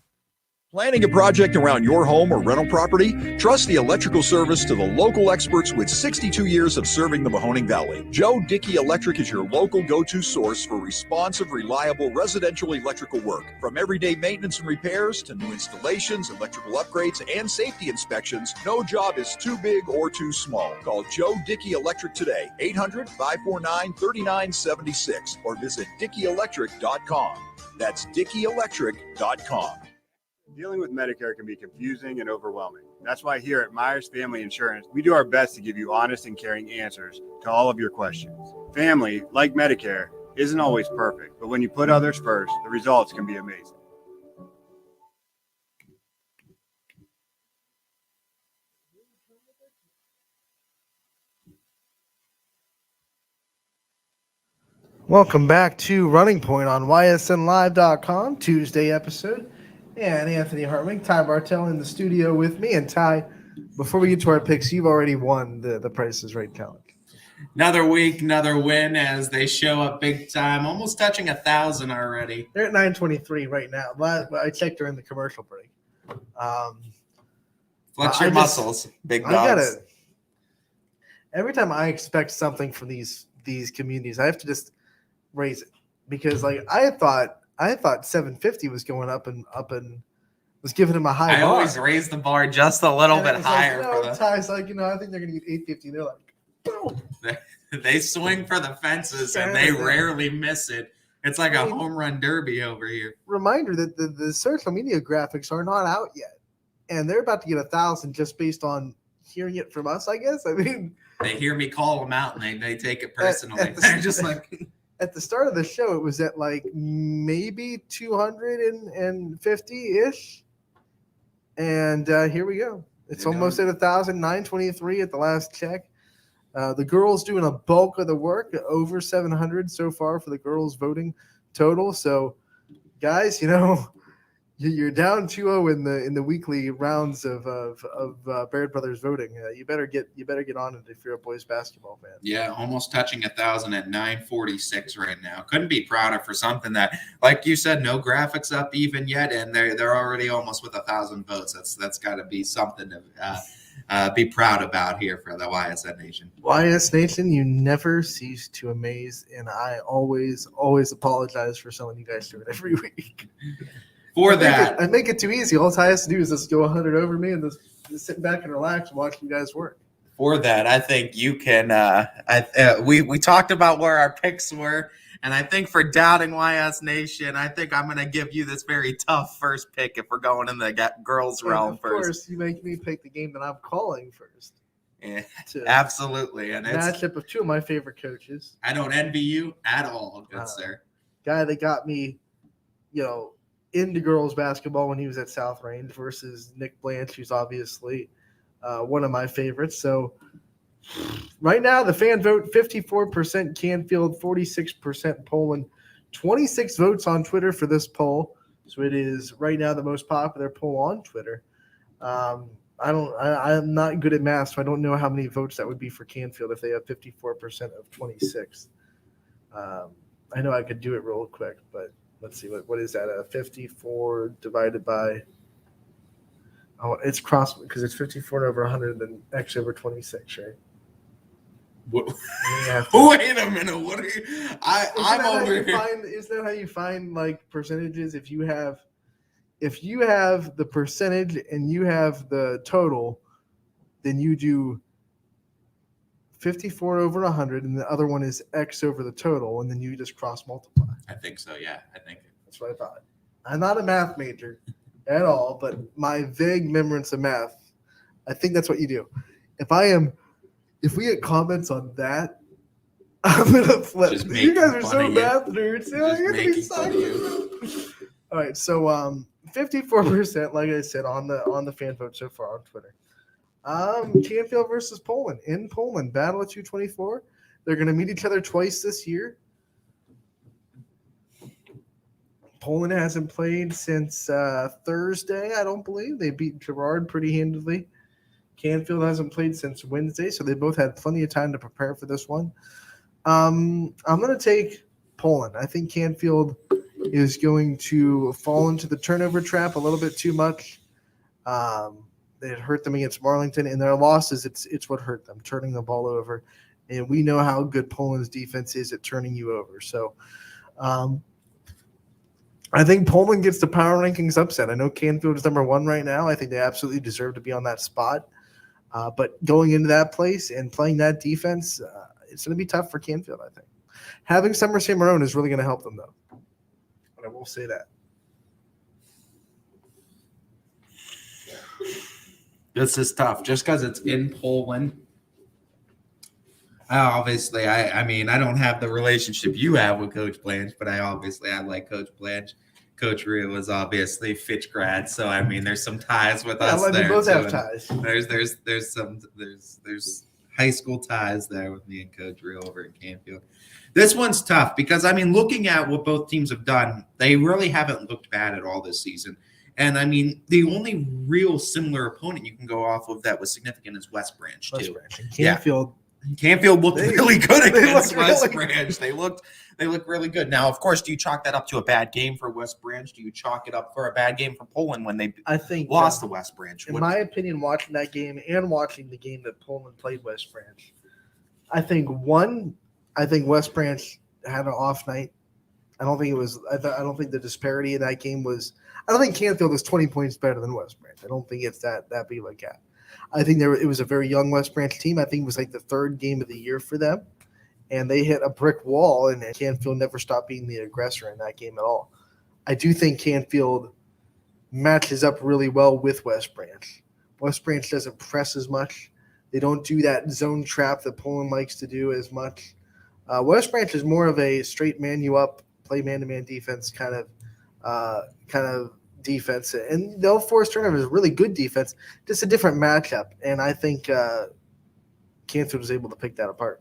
Planning a project around your home or rental property? Trust the electrical service to the local experts with 62 years of serving the Mahoning Valley. Joe Dickey Electric is your local go-to source for responsive, reliable residential electrical work. From everyday maintenance and repairs to new installations, electrical upgrades, and safety inspections, no job is too big or too small. Call Joe Dickey Electric today, 800-549-3976, or visit DickeyElectric.com. That's DickeyElectric.com. Dealing with Medicare can be confusing and overwhelming. That's why here at Myers Family Insurance, we do our best to give you honest and caring answers to all of your questions. Family, like Medicare, isn't always perfect, but when you put others first, the results can be amazing. Welcome back to Running Point on ysnlive.com, Tuesday episode. And Anthony Hartwig, Ty Bartell in the studio with me. And Ty, before we get to our picks, you've already won the Price is Right challenge. Another week, another win as they show up big time, almost touching 1,000 already. They're at 923 right now. I checked during the commercial break. Flex your muscles, big dogs. Every time I expect something from these communities, I have to just raise it because I thought 750 was going up and was giving him a high bar. I always raise the bar just a little bit higher. Ty's like, I think they're going to get 850. They're like, boom. They swing for the fences and they rarely miss it. It's like a home run derby over here. Reminder that the social media graphics are not out yet, and they're about to get 1,000 just based on hearing it from us, I guess. I mean, they hear me call them out and they take it personally. They're just like. At the start of the show, it was at like maybe 250-ish. And here we go. It's almost at 1,000, 923 at the last check. The girls doing a bulk of the work, over 700 so far for the girls voting total. So guys, you're down 2-0 in the weekly rounds of Baird Brothers voting. You better get on it if you're a boys basketball fan. Yeah, almost touching 1,000 at 946 right now. Couldn't be prouder for something that, like you said, no graphics up even yet, and they're already almost with 1,000 votes. That's got to be something to be proud about here for the YSN Nation. YS Nation, you never cease to amaze, and I always apologize for selling you guys to it every week. For that, I make it too easy. All I have to do is just go 100 over me and just sit back and relax and watch you guys work. For that, I think you can. We talked about where our picks were, and I think for doubting YS Nation, I think I'm going to give you this very tough first pick if we're going in the girls' realm first. Of course, you make me pick the game that I'm calling first. Yeah, absolutely, and it's matchup of two of my favorite coaches. I don't envy you at all, good sir. Guy that got me, into girls basketball when he was at South Range versus Nick Blanche, who's obviously one of my favorites. So right now, the fan vote 54% Canfield, 46% Poland, 26 votes on Twitter for this poll. So it is right now the most popular poll on Twitter. I'm not good at math, so I don't know how many votes that would be for Canfield if they have 54% of 26. I know I could do it real quick, but let's see, what is that? 54 divided by, it's cross because it's 54 over 100, then X over 26, right? Wait a minute. What are you? I'm over here. Isn't that how you find like percentages? If you have the percentage and you have the total, then you do 54 over 100, and the other one is X over the total, and then you just cross multiply. I think so, yeah. I think that's what I thought. I'm not a math major at all, but my vague remembrance of math, I think that's what you do. If we get comments on that, I'm gonna flip. You guys are so math nerds. You're gonna be so. All right, so 54%, like I said, on the fan vote so far on Twitter. Canfield versus Poland in Poland, battle of 224. They're going to meet each other twice this year. Poland hasn't played since Thursday, I don't believe. They beat Girard pretty handily. Canfield hasn't played since Wednesday, so they both had plenty of time to prepare for this one. I'm going to take Poland. I think Canfield is going to fall into the turnover trap a little bit too much. It hurt them against Marlington, and their losses, it's what hurt them, turning the ball over. And we know how good Poland's defense is at turning you over. So I think Poland gets the power rankings upset. I know Canfield is number 1 right now. I think they absolutely deserve to be on that spot. But going into that place and playing that defense, it's going to be tough for Canfield, I think. Having Summer Samarone is really going to help them, though. But I will say that. This is tough just because it's in Poland. Obviously, I mean, I don't have the relationship you have with Coach Blanche, but I like Coach Blanche. Coach Rio is obviously Fitch grad, so I mean, there's some ties with us like there. We both too. have ties. There's high school ties there with me and Coach Rio over in Canfield. This one's tough because I mean, looking at what both teams have done, they really haven't looked bad at all this season. And I mean, the only real similar opponent you can go off of that was significant is West Branch too. Canfield. Yeah. Canfield looked really good against West Branch. They looked really good. Now, of course, do you chalk that up to a bad game for West Branch? Do you chalk it up for a bad game for Poland when they lost to West Branch? In my opinion, watching that game and watching the game that Poland played West Branch, I think West Branch had an off night. I don't think the disparity in that game was. I don't think Canfield is 20 points better than West Branch. I don't think it's that big of a gap. I think it was a very young West Branch team. I think it was like the 3rd game of the year for them, and they hit a brick wall, and Canfield never stopped being the aggressor in that game at all. I do think Canfield matches up really well with West Branch. West Branch doesn't press as much. They don't do that zone trap that Poland likes to do as much. West Branch is more of a straight man you up, play man-to-man defense kind of defense, and they'll force turnovers. Really good defense, just a different matchup, and I think Canfield was able to pick that apart.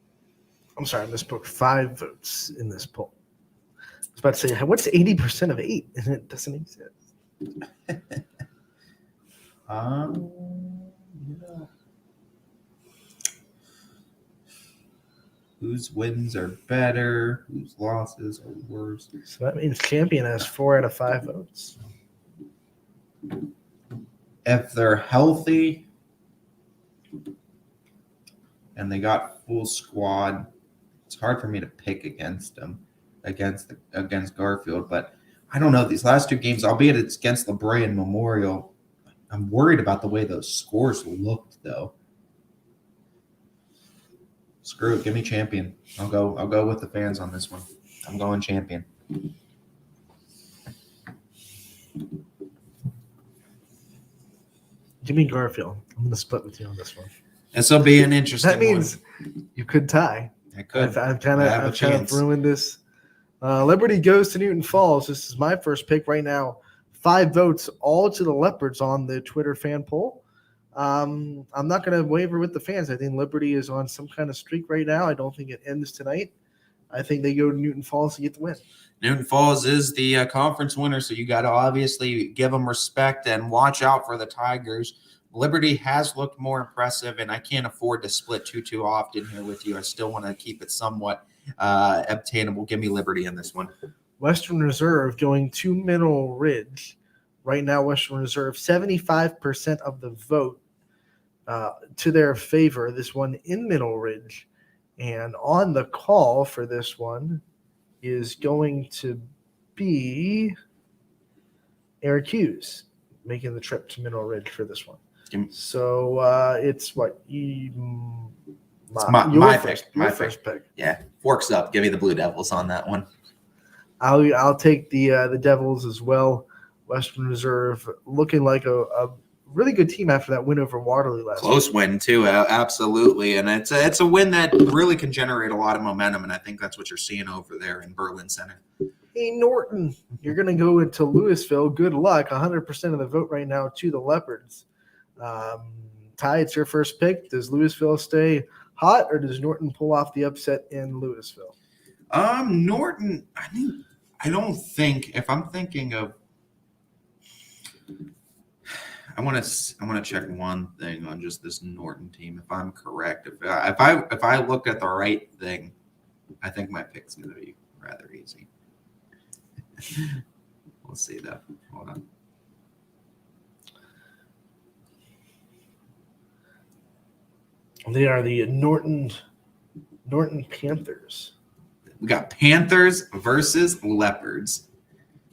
I'm sorry, I misspoke. 5 votes in this poll. I was about to say, what's 80% of 8? And it doesn't exist. Whose wins are better? Whose losses are worse? So that means champion has 4 out of 5 votes. If they're healthy and they got full squad, it's hard for me to pick against them, against Garfield. But I don't know, these last 2 games, albeit it's against La Brea and Memorial, I'm worried about the way those scores looked, though. Screw it, give me champion. I'll go with the fans on this one. I'm going champion. Give me Garfield. I'm going to split with you on this one. This will be an interesting one. That means you could tie. I could. I've kind of ruined this. Liberty goes to Newton Falls. This is my first pick right now. 5 votes, all to the Leopards on the Twitter fan poll. I'm not going to waver with the fans. I think Liberty is on some kind of streak right now. I don't think it ends tonight. I think they go to Newton Falls to get the win. Newton Falls is the conference winner, so you got to obviously give them respect and watch out for the Tigers. Liberty has looked more impressive, and I can't afford to split too often here with you. I still want to keep it somewhat obtainable. Give me Liberty in this one. Western Reserve going to Mineral Ridge. Right now, Western Reserve, 75% of the vote to their favor, this one in Mineral Ridge. And on the call for this one is going to be Eric Hughes making the trip to Mineral Ridge for this one. So it's what? My first pick. Yeah, forks up. Give me the Blue Devils on that one. I'll take the Devils as well. Western Reserve looking like a really good team after that win over Waterloo last Close week. win too, absolutely, and it's a win that really can generate a lot of momentum, and I think that's what you're seeing over there in Berlin Center. Hey Norton, you're going to go into Louisville. Good luck. 100% of the vote right now to the Leopards. Ty, it's your first pick. Does Louisville stay hot, or does Norton pull off the upset in Louisville? Norton. I don't think. If I'm thinking of, I want to check one thing on just this Norton team. If I'm correct, if I look at the right thing, I think my pick's going to be rather easy. We'll see though. Hold on. They are the Norton Panthers. We got Panthers versus Leopards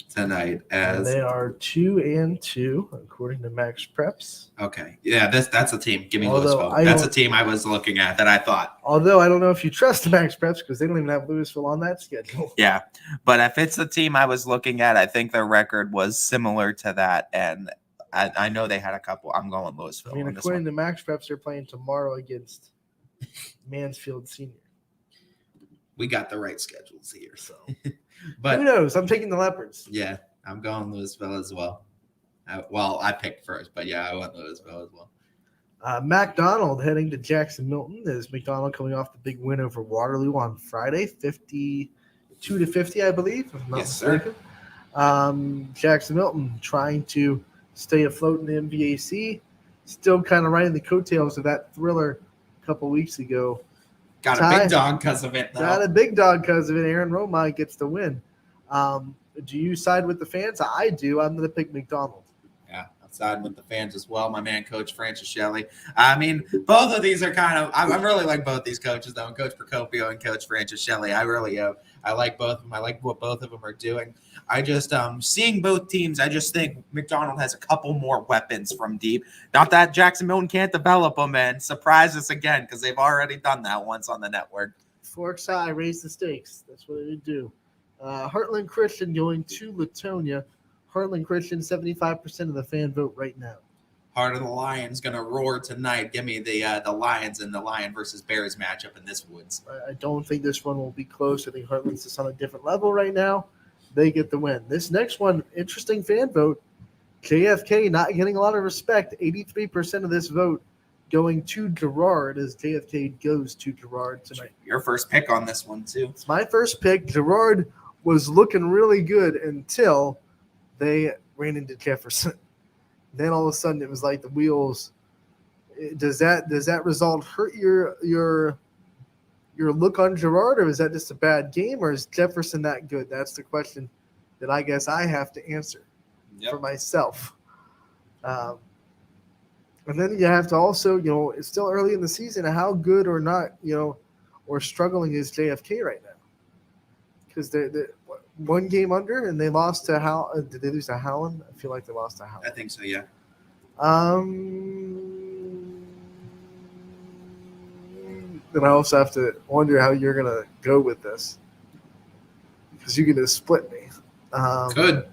tonight. And they are 2-2 according to Max Preps. Okay, yeah, that's a team. Give me Louisville. That's a team I was looking at that I thought. Although I don't know if you trust Max Preps because they don't even have Louisville on that schedule. Yeah, but if it's the team I was looking at, I think their record was similar to that, and I know they had a couple. I'm going Louisville. I mean, according to Max Preps, they're playing tomorrow against Mansfield Senior. We got the right schedules here, so. But who knows? I'm taking the Leopards. Yeah, I'm going Louisville as well. I picked first, but yeah, I went Louisville as well. McDonald heading to Jackson Milton. Is McDonald coming off the big win over Waterloo on Friday, 52-50, I believe. If I'm not mistaken. Sir. Jackson Milton trying to stay afloat in the MVAC. Still kind of riding the coattails of that thriller a couple weeks ago. Got a big dog because of it, though. Got a big dog because of it. Aaron Romine gets the win. Do you side with the fans? I do. I'm going to pick McDonald. Yeah, I'm siding with the fans as well. My man, Coach Francis Shelley. I mean, both of these are kind of – I really like both these coaches, though, and Coach Procopio and Coach Francis Shelley. I really I like both of them. I like what both of them are doing. I just seeing both teams, I just think McDonald has a couple more weapons from deep. Not that Jackson Milton can't develop them and surprise us again because they've already done that once on the network. Forks high, raise the stakes. That's what they do. Heartland Christian going to Latonia. Heartland Christian, 75% of the fan vote right now. Heart of the Lions going to roar tonight. Give me the Lions and the Lion versus Bears matchup in this woods. I don't think this one will be close. I think Heartland's just on a different level right now. They get the win. This next one, interesting fan vote. JFK not getting a lot of respect. 83% of this vote going to Girard as JFK goes to Girard tonight. Your first pick on this one, too. It's my first pick. Girard was looking really good until they ran into Jefferson. Then all of a sudden it was like the wheels. Does that result hurt your look on Girard, or is that just a bad game, or is Jefferson that good? That's the question that I guess I have to answer for myself. And then you have to also, it's still early in the season. How good or not, or struggling is JFK right now? Because they're one game under, and they lost to did they lose to Howland? I feel like they lost to Howland. I think so, yeah. Then I also have to wonder how you're gonna go with this, because you're gonna split me. Good.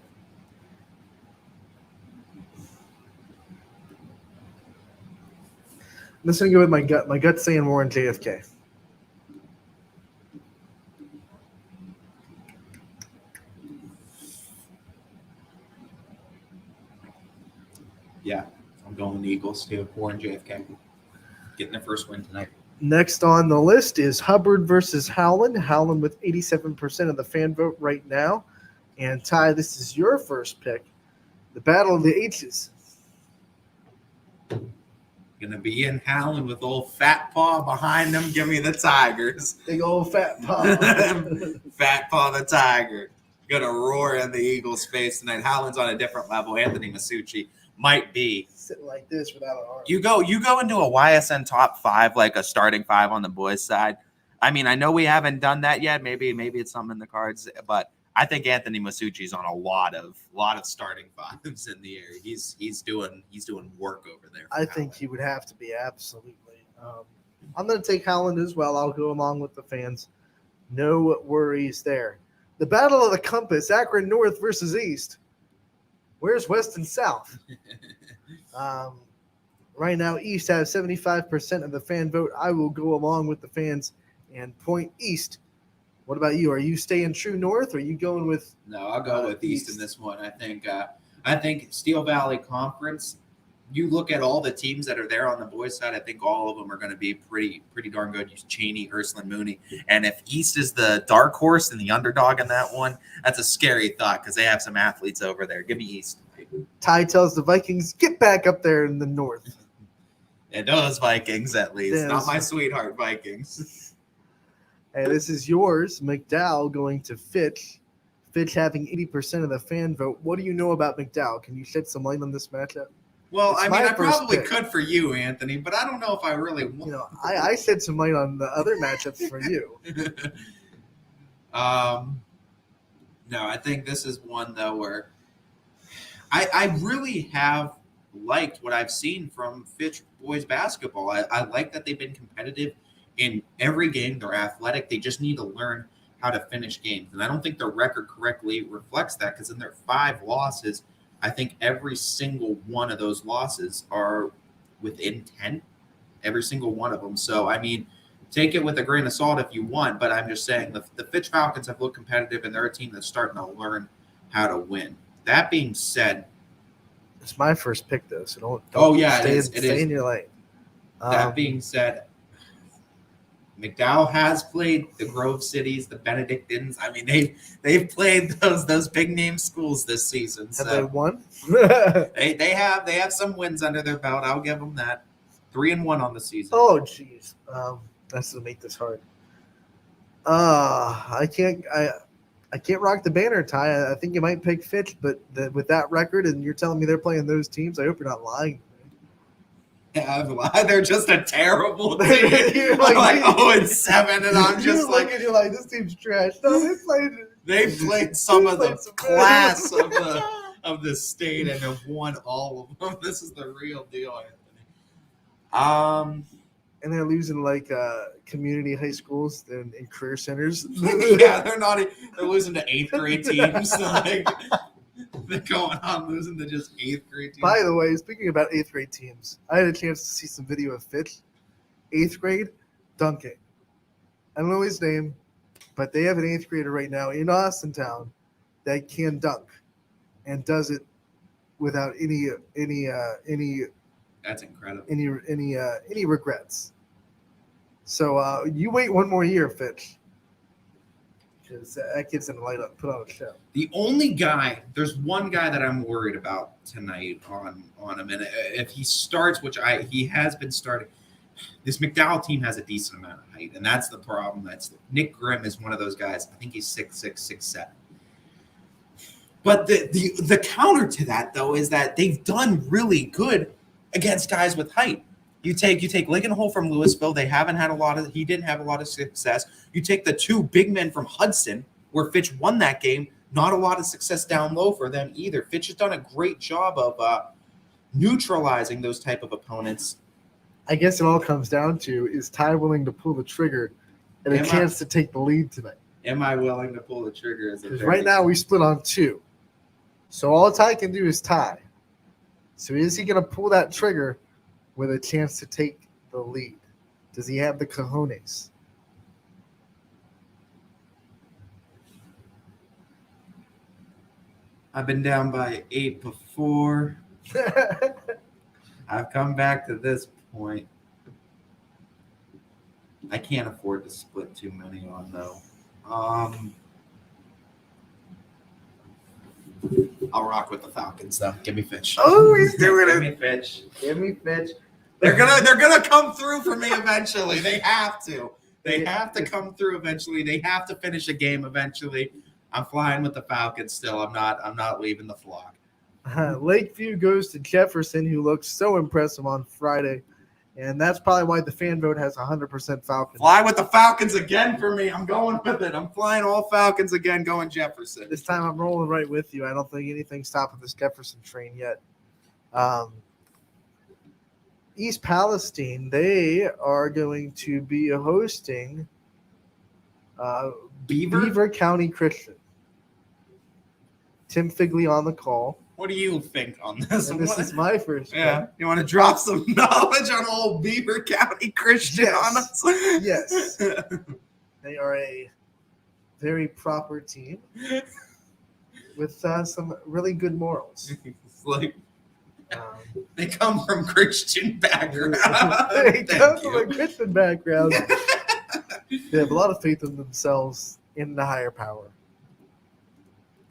I'm just gonna go with my gut. My gut's saying more on JFK. Yeah, I'm going with the Eagles. They have 4 in JFK. Getting their first win tonight. Next on the list is Hubbard versus Howland. Howland with 87% of the fan vote right now. And Ty, this is your first pick. The Battle of the H's. Gonna be in Howland with old Fat Paw behind them. Give me the Tigers. Big old Fat Paw. Fat Paw the Tiger. Gonna roar in the Eagles' face tonight. Howland's on a different level. Anthony Masucci might be sitting like this without an arm. You go into a YSN top 5, like a starting 5 on the boys' side. I mean, I know we haven't done that yet. Maybe it's something in the cards, but I think Anthony Masucci's on a lot of starting 5s in the area. He's doing work over there. I think he would have to be, absolutely. I'm going to take Howland as well. I'll go along with the fans. No worries there. The Battle of the Compass, Akron North versus East. Where's West and South? Right now, East has 75% of the fan vote. I will go along with the fans and point East. What about you? Are you staying true North, or are you going with? No, I'll go with East in this one. I think Steel Valley Conference. You look at all the teams that are there on the boys' side. I think all of them are going to be pretty darn good. Cheney, Ursuline, Mooney, and if East is the dark horse and the underdog in that one, that's a scary thought because they have some athletes over there. Give me East. Ty tells the Vikings, get back up there in the North. And those Vikings, at least, not my sweetheart Vikings. Hey, this is yours. McDowell going to Fitch. Fitch having 80% of the fan vote. What do you know about McDowell? Can you shed some light on this matchup? Well, I probably could for you, Anthony, but I don't know if I really want. I shed some light on the other matchups for you. No, I think this is one, though, where I really have liked what I've seen from Fitch boys basketball. I like that they've been competitive in every game. They're athletic. They just need to learn how to finish games. And I don't think their record correctly reflects that, because in their 5 losses, I think every single one of those losses are within 10, every single one of them. So, I mean, take it with a grain of salt if you want, but I'm just saying the Fitch Falcons have looked competitive, and they're a team that's starting to learn how to win. That being said, it's my first pick, though, so don't stay in your lane. That being said, McDowell has played the Grove Cities, the Benedictines. I mean, they've played those big name schools this season. Have they won? they have some wins under their belt. I'll give them that. 3-1 on the season. Oh, jeez, that's gonna make this hard. I can't rock the banner, Ty. I think you might pick Fitch, but with that record, and you're telling me they're playing those teams, I hope you're not lying. Yeah, they're just a terrible team. You're like 0-7, and I'm just like, you're like, this team's trash. No, they played some of the class of the state and have won all of them. This is the real deal, Anthony. And they're losing like community high schools and career centers. Yeah, they're losing to 8th grade teams. They're going on losing to just 8th grade teams. By the way, speaking about 8th grade teams, I had a chance to see some video of Fitch, 8th grade dunking. I don't know his name, but they have an 8th grader right now in Austintown that can dunk and does it without any That's incredible. Any regrets? So you wait one more year, Fitch, because that kid's gonna put on a show. The only guy, there's one guy that I'm worried about tonight on him, and if he starts, he has been starting. This McDowell team has a decent amount of height, and that's the problem. Nick Grimm is one of those guys. I think he's 6'6", 6'7". But the counter to that, though, is that they've done really good against guys with height. You take Lincoln Hole from Louisville. He didn't have a lot of success. You take the two big men from Hudson, where Fitch won that game. Not a lot of success down low for them either. Fitch has done a great job of neutralizing those type of opponents. I guess it all comes down to, is Ty willing to pull the trigger and a chance to take the lead tonight? Am I willing to pull the trigger? Because right now we split on 2. So all Ty can do is tie. So is he going to pull that trigger with a chance to take the lead? Does he have the cojones? I've been down by 8 before. I've come back to this point. I can't afford to split too many on, though. I'll rock with the Falcons, though. Give me Fitch. Oh, he's doing Give me Fitch. Give me Fitch. They're gonna come through for me eventually. They have to. They have to come through eventually. They have to finish a game eventually. I'm flying with the Falcons still. I'm not leaving the flock. Lakeview goes to Jefferson, who looked so impressive on Friday. And that's probably why the fan vote has 100% Falcons. Fly with the Falcons again for me. I'm going with it. I'm flying all Falcons again, going Jefferson. This time I'm rolling right with you. I don't think anything's stopping this Jefferson train yet. East Palestine, they are going to be hosting Beaver County Christian. Tim Figley on the call. What do you think on this? This is my first one. Yeah. You want to drop some knowledge on old Beaver County Christian on us? Yes. They are a very proper team with some really good morals. It's like they come from Christian background. They come from a Christian background. They have a lot of faith in themselves, in the higher power.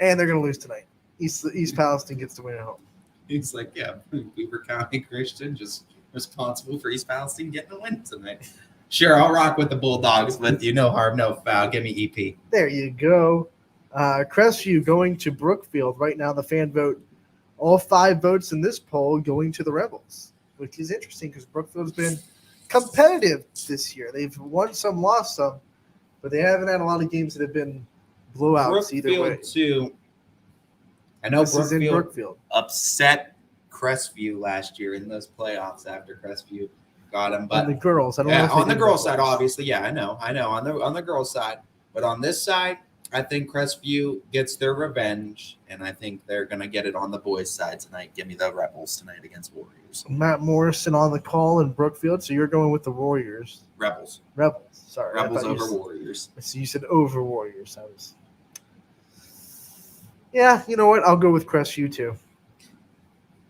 And they're going to lose tonight. East Palestine gets to win at home. He's like, yeah, Beaver County Christian, just responsible for East Palestine getting a win tonight. Sure, I'll rock with the Bulldogs with you. No harm, no foul. Give me EP. There you go. Crestview going to Brookfield. Right now, the fan vote, all 5 votes in this poll going to the Rebels, which is interesting because Brookfield's been competitive this year. They've won some, lost some, but they haven't had a lot of games that have been blowouts either way. Too. I know this is in Brookfield. Upset Crestview last year in those playoffs after Crestview got him. But on the girls, I don't know. On the girls' side, obviously, yeah, I know. On the girls' side, but on this side, I think Crestview gets their revenge, and I think they're gonna get it on the boys' side tonight. Give me the Rebels tonight against Warriors. Matt Morrison on the call in Brookfield, so you're going with the Warriors. Rebels. Sorry, Rebels over Warriors. So you said over Warriors. Yeah, you know what? I'll go with Crestview too.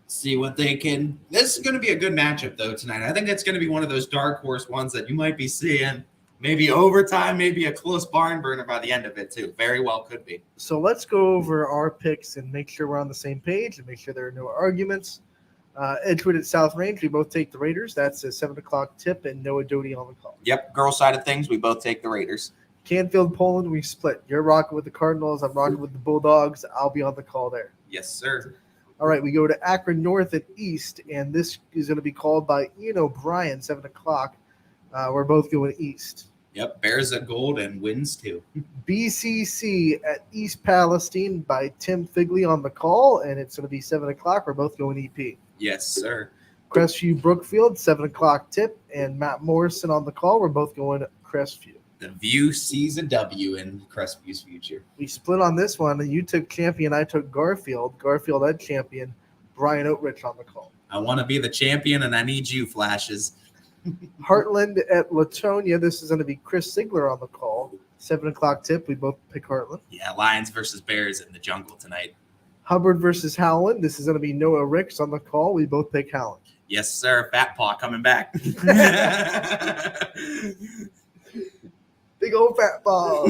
See what they can. This is going to be a good matchup, though, tonight. I think it's going to be one of those dark horse ones that you might be seeing. Maybe overtime, maybe a close barn burner by the end of it, too. Very well could be. So let's go over our picks and make sure we're on the same page and make sure there are no arguments. Edgewood at South Range, we both take the Raiders. That's a 7 o'clock tip and Noah Doty on the call. Yep, girl side of things, we both take the Raiders. Canfield, Poland, we split. You're rocking with the Cardinals. I'm rocking with the Bulldogs. I'll be on the call there. Yes, sir. All right, we go to Akron North and East, and this is going to be called by Ian O'Brien, 7 o'clock. We're both going East. Yep, Bears at gold and wins too. BCC at East Palestine by Tim Figley on the call, and it's going to be 7 o'clock. We're both going EP. Yes, sir. Crestview Brookfield, 7 o'clock tip, and Matt Morrison on the call. We're both going Crestview. The View sees a W in Crestview's future. We split on this one. You took champion. I took Garfield. Garfield at champion. Brian Oatrich on the call. I want to be the champion, and I need you, Flashes. Heartland at Latonia. This is going to be Chris Sigler on the call. 7 o'clock tip. We both pick Heartland. Yeah, Lions versus Bears in the jungle tonight. Hubbard versus Howland. This is going to be Noah Ricks on the call. We both pick Howland. Yes, sir. Fat Paw coming back. Big old fat ball.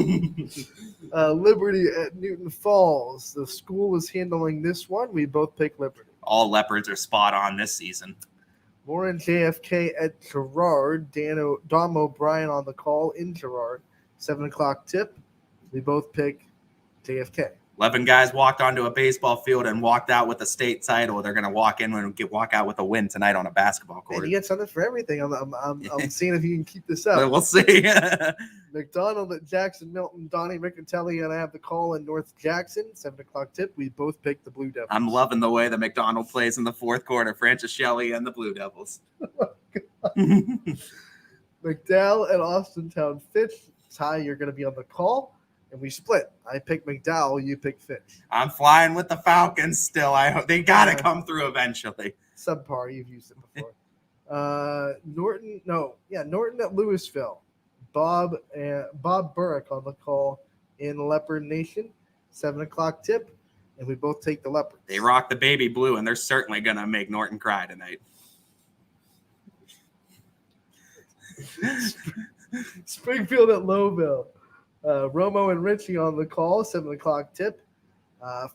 Liberty at Newton Falls. The school is handling this one. We both pick Liberty. All Leopards are spot on this season. Warren JFK at Girard. Dom O'Brien on the call in Girard. 7 o'clock tip. We both pick JFK. 11 guys walked onto a baseball field and walked out with a state title. They're going to walk in and walk out with a win tonight on a basketball court. And you get something for everything. I'm seeing if you can keep this up. We'll see. McDonald at Jackson Milton. Donnie Ricatelli and I have the call in North Jackson. 7 o'clock tip. We both pick the Blue Devils. I'm loving the way that McDonald plays in the fourth quarter. Francis Shelley and the Blue Devils. McDowell at Austintown Fitch. Ty, you're going to be on the call. And we split. I pick McDowell. You pick Fitch. I'm flying with the Falcons still. I hope they got to come through eventually. Subpar. You've used it before. Norton at Louisville. Bob Burrick on the call in Leopard Nation. 7 o'clock tip. And we both take the Leopards. They rock the baby blue, and they're certainly going to make Norton cry tonight. Springfield at Lowville. Romo and Richie on the call, 7 o'clock tip.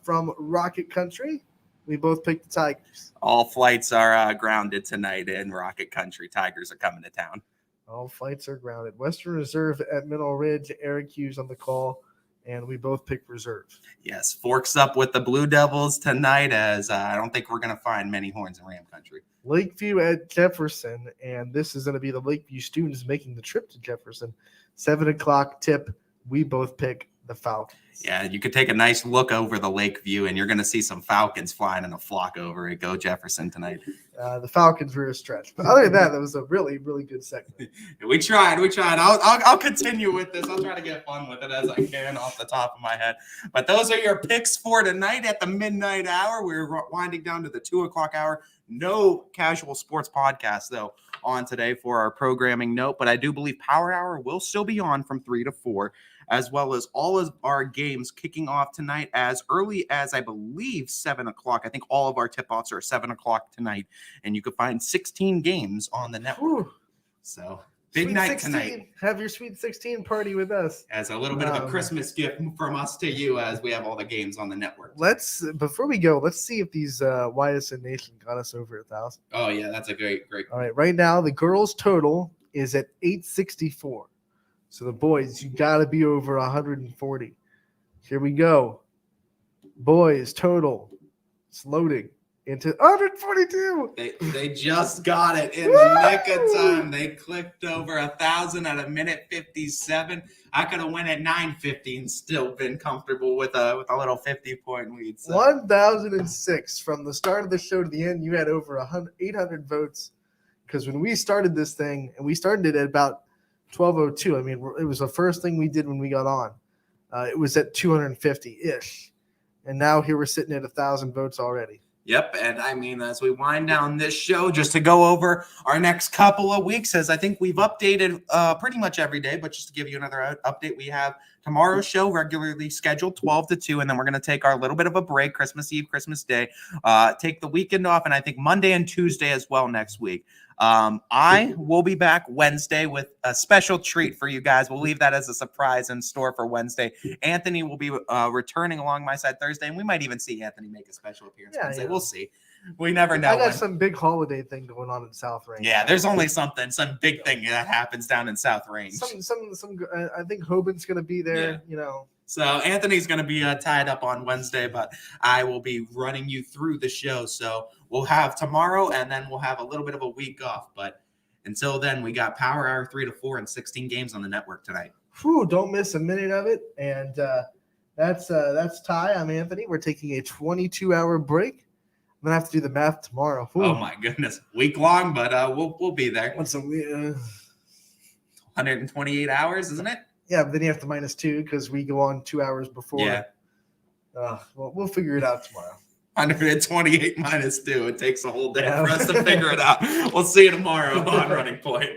From Rocket Country, we both picked the Tigers. All flights are grounded tonight in Rocket Country. Tigers are coming to town. All flights are grounded. Western Reserve at Mineral Ridge, Eric Hughes on the call, and we both picked Reserve. Yes, Forks up with the Blue Devils tonight, as I don't think we're going to find many horns in Ram Country. Lakeview at Jefferson, and this is going to be the Lakeview students making the trip to Jefferson. 7 o'clock tip. We both pick the Falcons. Yeah, you could take a nice look over the lake view, and you're going to see some Falcons flying in a flock over it. Go Jefferson tonight. The Falcons were a stretch. But other than that, was a really, really good segment. We tried. I'll continue with this. I'll try to get fun with it as I can off the top of my head. But those are your picks for tonight at the midnight hour. We're winding down to the 2 o'clock hour. No casual sports podcast, though, on today for our programming note. But I do believe Power Hour will still be on from 3 to 4. As well as all of our games kicking off tonight as early as, I believe, 7 o'clock. I think all of our tip-offs are 7 o'clock tonight. And you can find 16 games on the network. Ooh. So, big Sweet night 16. tonight. Have your Sweet 16 party with us. As a little bit of a Christmas gift from us to you as we have all the games on the network. Before we go, let's see if these YSN Nation got us over 1,000. Oh, yeah, that's a great. All right, right now, the girls' total is at 864. So the boys, you got to be over 140. Here we go. Boys total. It's loading into 142. They just got it in the nick of time. They clicked over 1,000 at a minute 57. I could have went at 9:50 and still been comfortable with a little 50-point lead. So. 1,006 from the start of the show to the end. You had over 800 votes because when we started this thing, and we started it at about 12:02. I mean, it was the first thing we did when we got on. It was at 250-ish. And now here we're sitting at 1,000 votes already. Yep. And I mean, as we wind down this show, just to go over our next couple of weeks, as I think we've updated pretty much every day, but just to give you another update, we have tomorrow's show regularly scheduled 12 to 2. And then we're going to take our little bit of a break, Christmas Eve, Christmas Day, take the weekend off. And I think Monday and Tuesday as well next week. I will be back Wednesday with a special treat for you guys. We'll leave that as a surprise in store for Wednesday. Anthony will be returning along my side Thursday, and we might even see Anthony make a special appearance Wednesday. Yeah. We'll see. We never know. I got some big holiday thing going on in South Range. Yeah, there's only some big thing that happens down in South Range. Some. I think Hoban's going to be there. Yeah. So Anthony's going to be tied up on Wednesday, but I will be running you through the show. So we'll have tomorrow, and then we'll have a little bit of a week off. But until then, we got Power Hour 3 to 4 and 16 games on the network tonight. Whew, don't miss a minute of it. And that's Ty. I'm Anthony. We're taking a 22-hour break. I'm gonna have to do the math tomorrow. Whew. Oh my goodness, week long, but we'll be there. What's a week? 128 hours, isn't it? Yeah, but then you have to minus 2 because we go on 2 hours before. Yeah. Well, we'll figure it out tomorrow. 128 minus 2. It takes a whole day for us to figure it out. We'll see you tomorrow on Running Point.